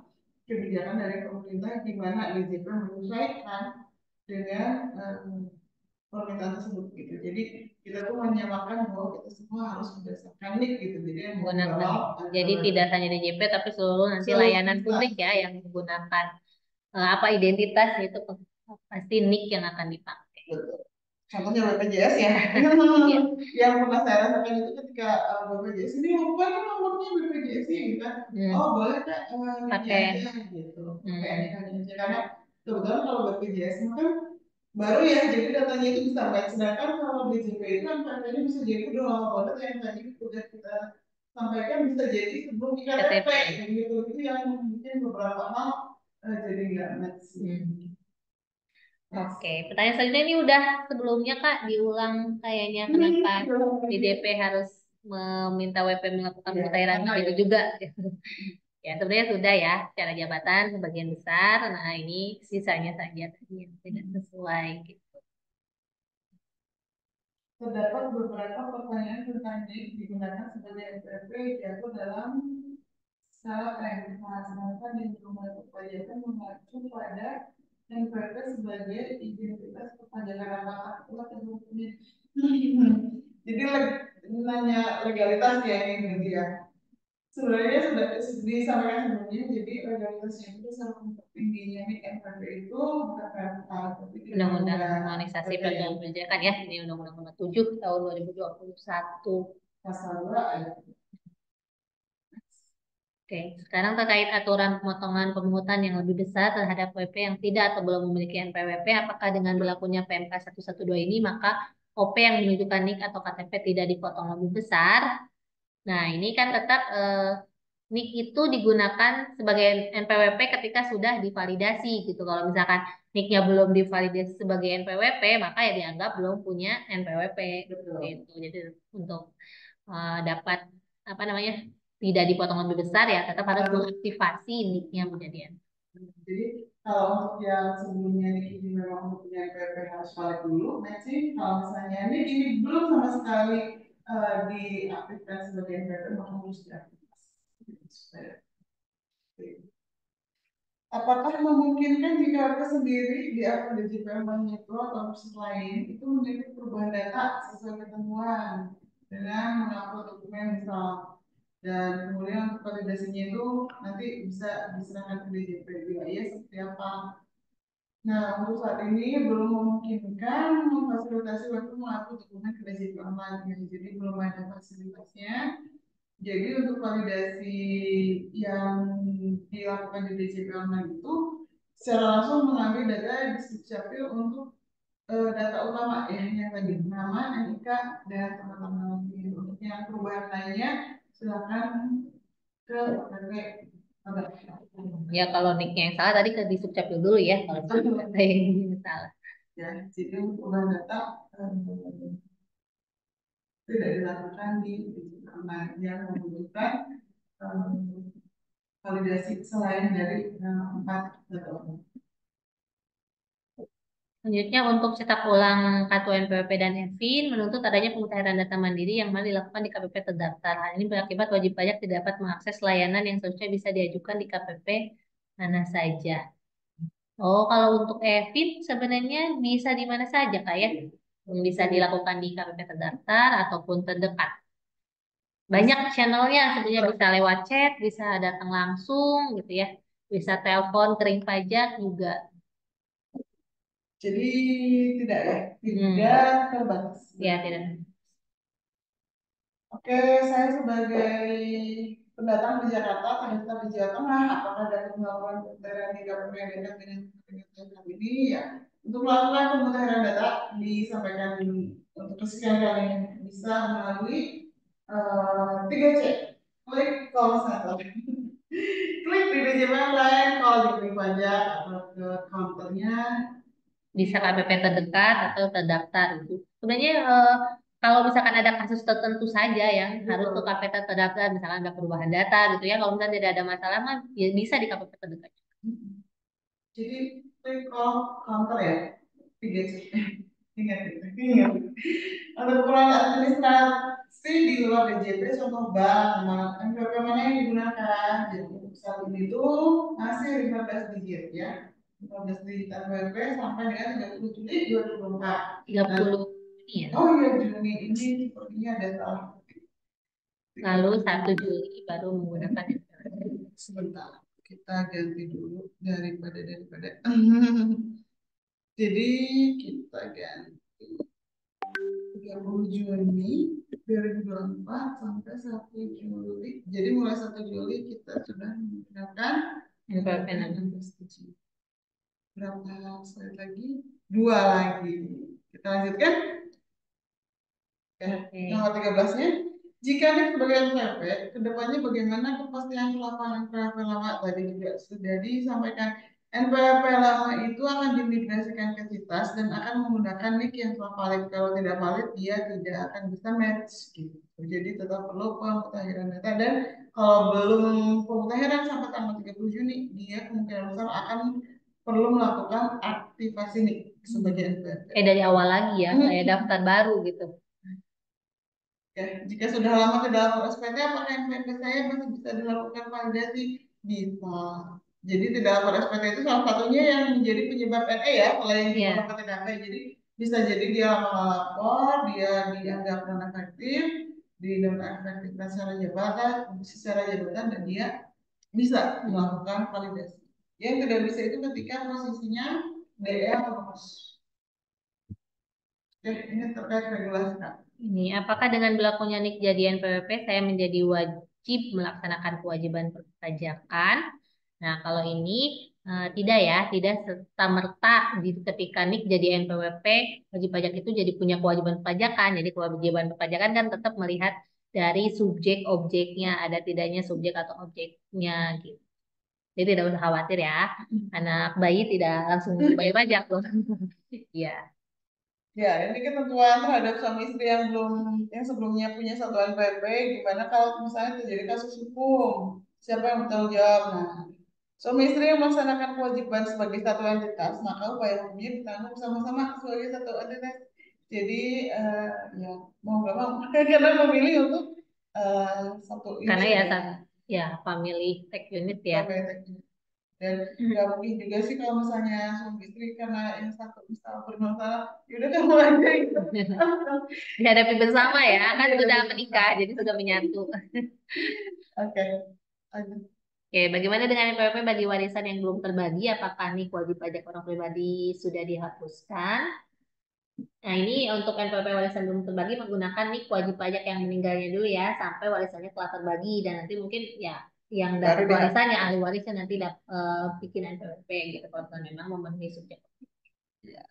kebijakan dari pemerintah di mana DJP menyesuaikan dengan permintaan tersebut gitu. Jadi kita tuh menyamakan bahwa kita semua harus berdasarkan NIK gitu. Jadi yang Menggunakan. mau Jadi tidak hanya DJP tapi seluruh nanti seluruh layanan publik ya yang menggunakan apa identitas itu pasti NIK yang akan dipakai. betul. Contohnya BPJS ya. Iya. Yang pernah saya rasakan itu ketika BPJS ini lupa nih nomornya BPJS ya gitu kan. Oh boleh kak ini Pakai aja gitu. pakai nik Hmm. aja karena kebetulan kalau BPJS kan baru ya, jadi datanya itu bisa baik. Sedangkan kalau BJP itu kan katanya bisa jadi udah lama banget yang tadi udah kita sampaikan bisa jadi sebelum IKTP KTP. gitu. Itu yang mungkin beberapa hal jadi nggak match. Hmm. Yes. Oke, pertanyaan selanjutnya ini udah sebelumnya Kak diulang kayaknya kenapa DDP harus meminta WP melakukan pencairan Karena itu ya. juga. Ya, sebenarnya sudah ya secara jabatan sebagian besar. Nah, ini sisanya saja tadi yang tidak sesuai gitu. Terdapat beberapa pertanyaan tentang NIK digunakan sebagai SPP diatur dalam skala PMK, sedangkan di rumah perpajakan mengacu pada NPWP sebagai identitas perpajakan apakah kuat dan hukumnya. Jadi nanya legalitas ya ini gitu ya. Sebenarnya sudah disampaikan sebelumnya, jadi legalitasnya itu salah satu tingginya nih NPWP itu bukan PMK, tapi di Undang-Undang Undang-Undang Harmonisasi PP Peraturan Kebijakan ya, ini Undang-Undang Nomor 7 tahun 2021. pasal 2 ayat. Oke, sekarang terkait aturan pemotongan pemungutan yang lebih besar terhadap WP yang tidak atau belum memiliki NPWP, apakah dengan berlakunya PMK 112 ini maka OP yang menunjukkan NIK atau KTP tidak dipotong lebih besar? Nah, ini kan tetap NIK itu digunakan sebagai NPWP ketika sudah divalidasi gitu. Kalau misalkan NIK-nya belum divalidasi sebagai NPWP, maka ya dianggap belum punya NPWP Betul. gitu. Jadi untuk dapat apa namanya tidak dipotong lebih besar ya tetap harus mengaktifasi NIK-nya menjadi NPWP. Jadi kalau untuk yang sebelumnya ini memang punya PP harus valid dulu. Nanti kalau misalnya ini belum sama sekali diaktifkan sebagai PP maka harus diaktifkan. Apakah memungkinkan jika warga sendiri di akun DJPM itu atau proses lain itu menjadi perubahan data sesuai ketentuan dengan mengupload dokumen misal dan kemudian untuk validasinya itu nanti bisa diserahkan ke DJP bila iya seperti apa. Nah, untuk saat ini belum memungkinkan memfasilitasi waktu mengupload dokumen ke DJP online, gitu. Jadi belum ada fasilitasnya. Jadi untuk validasi yang dilakukan di DJP online itu secara langsung mengambil data di Dukcapil untuk data utama ya yang tadi nama, NIK dan teman-teman untuk yang perubahan lainnya silakan ke KPP. Ya kalau nicknya yang salah tadi ke di Sukcapil dulu ya kalau data yang salah. Ya, jadi untuk perubahan data tidak dilakukan di DJP online yang membutuhkan validasi selain dari empat data umum. Selanjutnya untuk cetak ulang kartu NPWP dan EVIN menuntut adanya pemutakhiran data mandiri yang mana dilakukan di KPP terdaftar. Hal ini berakibat wajib pajak tidak dapat mengakses layanan yang seharusnya bisa diajukan di KPP mana saja. Oh, kalau untuk EVIN sebenarnya bisa di mana saja, Kak ya? Bisa dilakukan di KPP terdaftar ataupun terdekat. Banyak channelnya sebenarnya bisa lewat chat, bisa datang langsung gitu ya. Bisa telepon kering pajak juga. Jadi tidak ya, tidak terbatas. Ya, tidak. Oke, saya sebagai pendatang di Jakarta, terdaftar di Jawa Tengah, apakah dapat melakukan pemutahiran di KPP yang dekat dengan peringatan ini? Ya, untuk melakukan pemutahiran data disampaikan untuk kesekian kalinya bisa melalui 3C, klik call center, klik di BJP Online, call di klik pajak atau ke counternya. Bisa KPP terdekat atau terdaftar gitu. Sebenarnya kalau misalkan ada kasus tertentu saja yang harus ke KPP terdaftar, misalkan ada perubahan data gitu ya, kalau misalnya tidak ada masalah mah ya bisa di KPP terdekat. Jadi klik call counter ya, 3C. Ingat, ingat. Untuk peran administrasi di luar DJP, contoh bank, NPWP mana yang digunakan? Jadi untuk saat ini itu masih 15 digit ya. 15 digit NPWP sampai dengan 30 Juli 2024. 30 ya. Oh iya, Juni ini sepertinya ada salah. Lalu 1 Juli baru menggunakan Sebentar, kita ganti dulu daripada. Jadi kita ganti 30 Juni 2024 sampai 1 Juli. Jadi mulai 1 Juli kita sudah menggunakan NPWP NPWP 6. 16 biji. Berapa slide lagi? Dua lagi. Kita lanjutkan. Oke. Nomor 13-nya, jika NIF sebagai NPWP, kedepannya bagaimana kepastian pelaporan NPWP lama tadi juga sudah disampaikan. NPWP lama itu akan dimigrasikan ke CITAS dan akan menggunakan NIK yang telah valid. Kalau tidak valid, dia tidak akan bisa match gitu. Jadi tetap perlu pemutahiran data dan kalau belum pemutahiran sampai tanggal 30 Juni, dia kemungkinan besar akan perlu melakukan aktivasi NIK sebagai NPWP. Kayak dari awal lagi ya, kayak daftar baru gitu. Ya, jika sudah lama tidak lapor SPT, apakah NPWP saya masih bisa dilakukan validasi? Bisa. Jadi tidak lapor SPT itu salah satunya yang menjadi penyebab NE ya, selain di Iya. beberapa TKP. Jadi bisa jadi dia lama lapor, dia dianggap non efektif, di non efektifkan secara jabatan dan dia bisa melakukan validasi. Yang tidak bisa itu ketika posisinya DE atau POS. Oke, ini terkait regulasi Kak. Ini, apakah dengan berlakunya NIK jadi NPWP saya menjadi wajib melaksanakan kewajiban perpajakan? Nah, kalau ini tidak ya, tidak serta-merta ketika NIK jadi NPWP, wajib pajak itu jadi punya kewajiban perpajakan. Jadi kewajiban perpajakan kan tetap melihat dari subjek objeknya, ada tidaknya subjek atau objeknya gitu. Jadi tidak usah khawatir ya, anak bayi tidak langsung bayar pajak loh. Iya. Ya, ini ketentuan terhadap suami istri yang belum yang sebelumnya punya satuan PP, gimana kalau misalnya terjadi kasus hukum, siapa yang bertanggung jawab? Nah, suami istri yang melaksanakan kewajiban sebagai satu entitas, maka upaya hukumnya ditanggung bersama-sama sebagai satu entitas. Jadi, ya mau nggak mau, karena memilih untuk satu ini Karena ya ya, ya family tech unit ya. sampai dan nggak mungkin juga sih kalau misalnya suami istri karena yang satu misal bermasalah, yaudah kamu aja gitu. Dihadapi bersama ya, kan sudah menikah, jadi sudah menyatu. Oke, lanjut. Oke, bagaimana dengan NPWP bagi warisan yang belum terbagi? Apakah nih wajib pajak orang pribadi sudah dihapuskan? Nah, ini untuk NPWP warisan belum terbagi menggunakan nih wajib pajak yang meninggalnya dulu ya, sampai warisannya telah terbagi dan nanti mungkin ya yang Baru dapat dihapus. warisan ya ahli warisnya nanti bikin NPWP gitu kalau memang memenuhi subjek. Ya,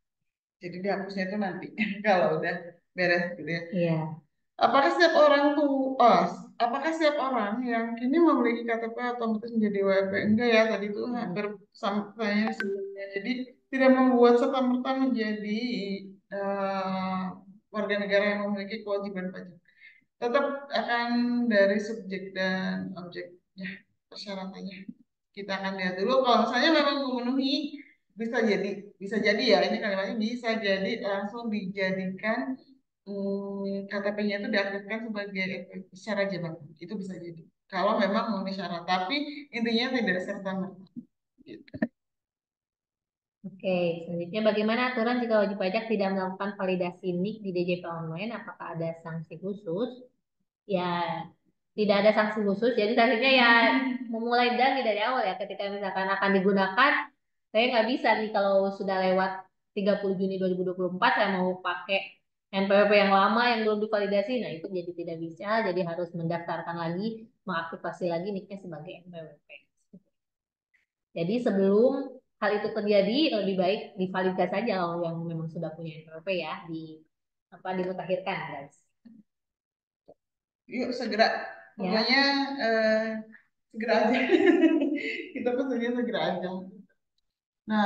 jadi dihapusnya itu nanti kalau udah beres gitu ya. Iya. Apakah setiap orang tuh, apakah setiap orang yang kini memiliki KTP otomatis menjadi WP? Enggak ya, tadi itu hampir sama saya sebelumnya. Jadi tidak membuat serta-merta menjadi eh, warga negara yang memiliki kewajiban pajak. Tetap akan dari subjek dan objeknya persyaratannya. Kita akan lihat dulu kalau misalnya memang memenuhi bisa jadi ya ini kalimatnya bisa jadi langsung dijadikan KTP-nya itu diaktifkan sebagai secara jabatan itu bisa jadi kalau memang memenuhi syarat tapi intinya tidak serta merta gitu. Oke, selanjutnya bagaimana aturan jika wajib pajak tidak melakukan validasi NIK di DJP online? Apakah ada sanksi khusus? Ya, tidak ada sanksi khusus. Jadi sanksinya ya memulai dari awal ya. Ketika misalkan akan digunakan, saya nggak bisa nih kalau sudah lewat 30 Juni 2024 saya mau pakai NPWP yang lama yang belum divalidasi. Nah, itu jadi tidak bisa. Jadi harus mendaftarkan lagi, mengaktifasi lagi NIK-nya sebagai NPWP. Jadi sebelum hal itu terjadi, lebih baik divalidasi saja kalau yang memang sudah punya NPWP ya, dimutakhirkan guys. Yuk segera Ya. pokoknya eh, segera aja kita pesannya segera aja. Nah,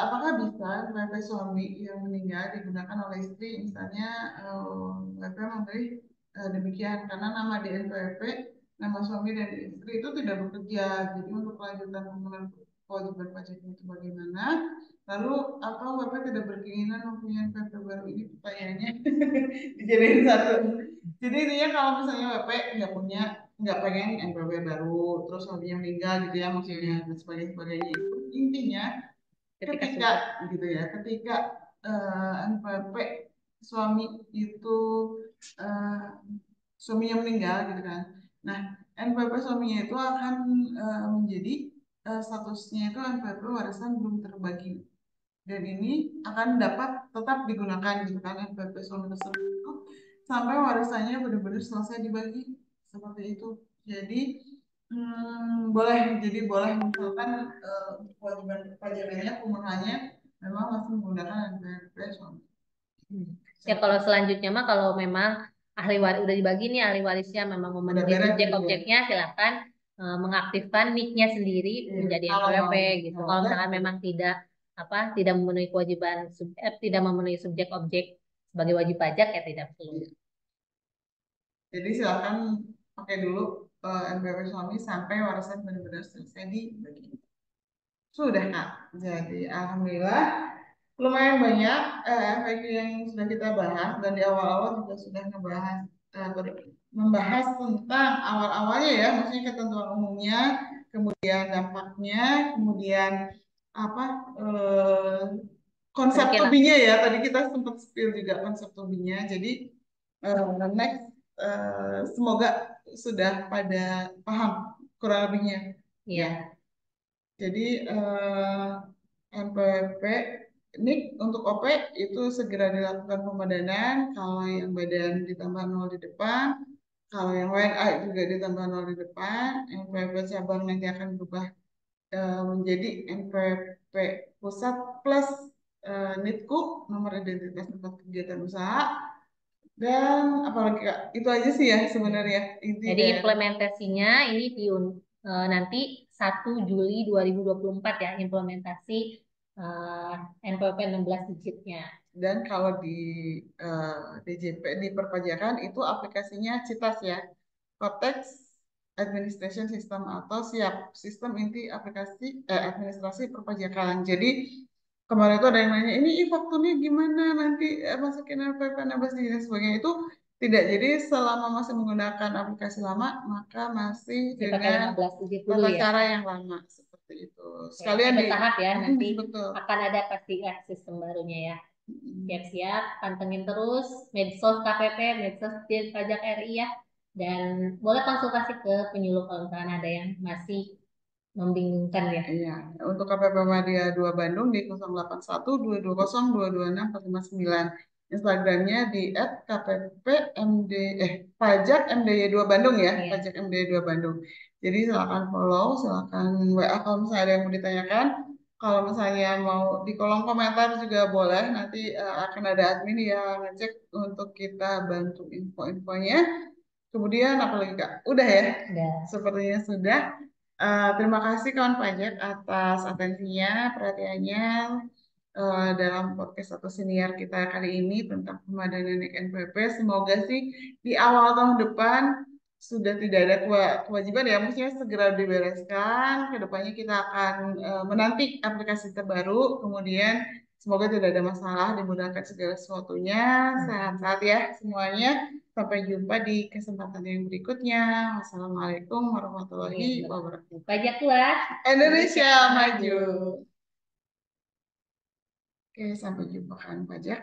apakah bisa WP suami yang meninggal digunakan oleh istri, misalnya WP memberi demikian karena nama di NPWP, nama suami dan istri itu tidak bekerja. Jadi untuk kelanjutan pemenuhan kewajiban pajaknya itu bagaimana? Lalu apa WP tidak berkeinginan mempunyai NPWP baru ini pertanyaannya dijadiin satu. Jadi intinya kalau misalnya WP nggak pengen NPWP baru, terus suaminya meninggal gitu ya maksudnya dan sebagainya itu intinya ketika gitu ya ketika NPP suami itu eh, suaminya meninggal gitu kan nah NPP suaminya itu akan menjadi statusnya itu NPP warisan belum terbagi dan ini akan dapat tetap digunakan gitu kan NPP suami tersebut itu sampai warisannya benar-benar selesai dibagi seperti itu jadi Boleh, jadi boleh misalkan kewajiban pajakannya, perumahannya memang masih menggunakan NPWP suami. Hmm. Ya kalau Silakan. selanjutnya mah kalau memang ahli waris udah dibagi nih ahli warisnya memang Udah memenuhi beres gitu ya. subjek-objeknya silakan mengaktifkan nicknya sendiri Iya. menjadi Kalau NPWP gitu. kalau Kalau enggak misalkan gitu. memang tidak memenuhi kewajiban tidak memenuhi subjek objek sebagai wajib pajak ya tidak perlu. Iya. Jadi silakan pakai dulu NPWP suami sampai warisan benar-benar selesai dibagi. Sudah Kak. Jadi alhamdulillah lumayan banyak FAQ yang sudah kita bahas dan di awal-awal juga sudah ngebahas membahas tentang awal-awalnya ya, maksudnya ketentuan umumnya, kemudian dampaknya, kemudian apa eh, konsep Oke lah. tobinya ya. Tadi kita sempat spill juga konsep tobinya. Jadi next semoga sudah pada paham kurang lebihnya ya. Iya. Jadi NPWP ini untuk OP itu segera dilakukan pemadanan. Kalau yang badan ditambah nol di depan, kalau yang WNA juga ditambah nol di depan, NPWP cabang nanti akan berubah menjadi NPWP pusat plus NITKU, nomor identitas tempat kegiatan usaha, dan apalagi Kak, itu aja sih ya sebenarnya inti Jadi dari implementasinya ini nanti 1 Juli 2024 ya implementasi eh, NPWP 16 digitnya. dan kalau di DJP di perpajakan itu aplikasinya CITAS ya, Cortex Administration System atau SIAP, sistem inti administrasi perpajakan. Jadi kemarin itu ada yang nanya ini fakturnya gimana nanti masukin LPP 16 dan sebagainya itu tidak. Jadi selama masih menggunakan aplikasi lama maka masih Masih pakai dengan 15 digit dulu tata ya. cara yang lama seperti itu. Oke, nanti Sekalian di bertahap ya, nanti betul. akan ada pasti ya sistem barunya ya. Siap-siap, pantengin terus medsos KPP, medsos Dirjen Pajak RI ya. Dan boleh konsultasi ke penyuluh kalau misalkan ada yang masih membingungkan ya. Iya, untuk KPP Madya 2 Bandung di 081220226459. Instagramnya di @kppmd pajak MDY 2 Bandung ya, Iya. pajak MDY 2 Bandung. Jadi silakan follow, silakan WA kalau misalnya ada yang mau ditanyakan. Kalau misalnya mau di kolom komentar juga boleh, nanti akan ada admin yang ngecek untuk kita bantu info-infonya. Kemudian apalagi Kak? Udah ya? Udah. Sepertinya sudah. Terima kasih kawan pajak atas atensinya, perhatiannya dalam podcast atau senior kita kali ini tentang pemadanan NPWP. Semoga sih di awal tahun depan sudah tidak ada kewajiban ya, maksudnya segera dibereskan. Kedepannya kita akan menanti aplikasi terbaru, kemudian semoga tidak ada masalah, dimudahkan segala sesuatunya. Sehat-sehat ya semuanya. Sampai jumpa di kesempatan yang berikutnya. Wassalamualaikum warahmatullahi Iya. wabarakatuh. Pajaklah Indonesia Indonesia maju. maju. Oke, sampai jumpa kan pajak.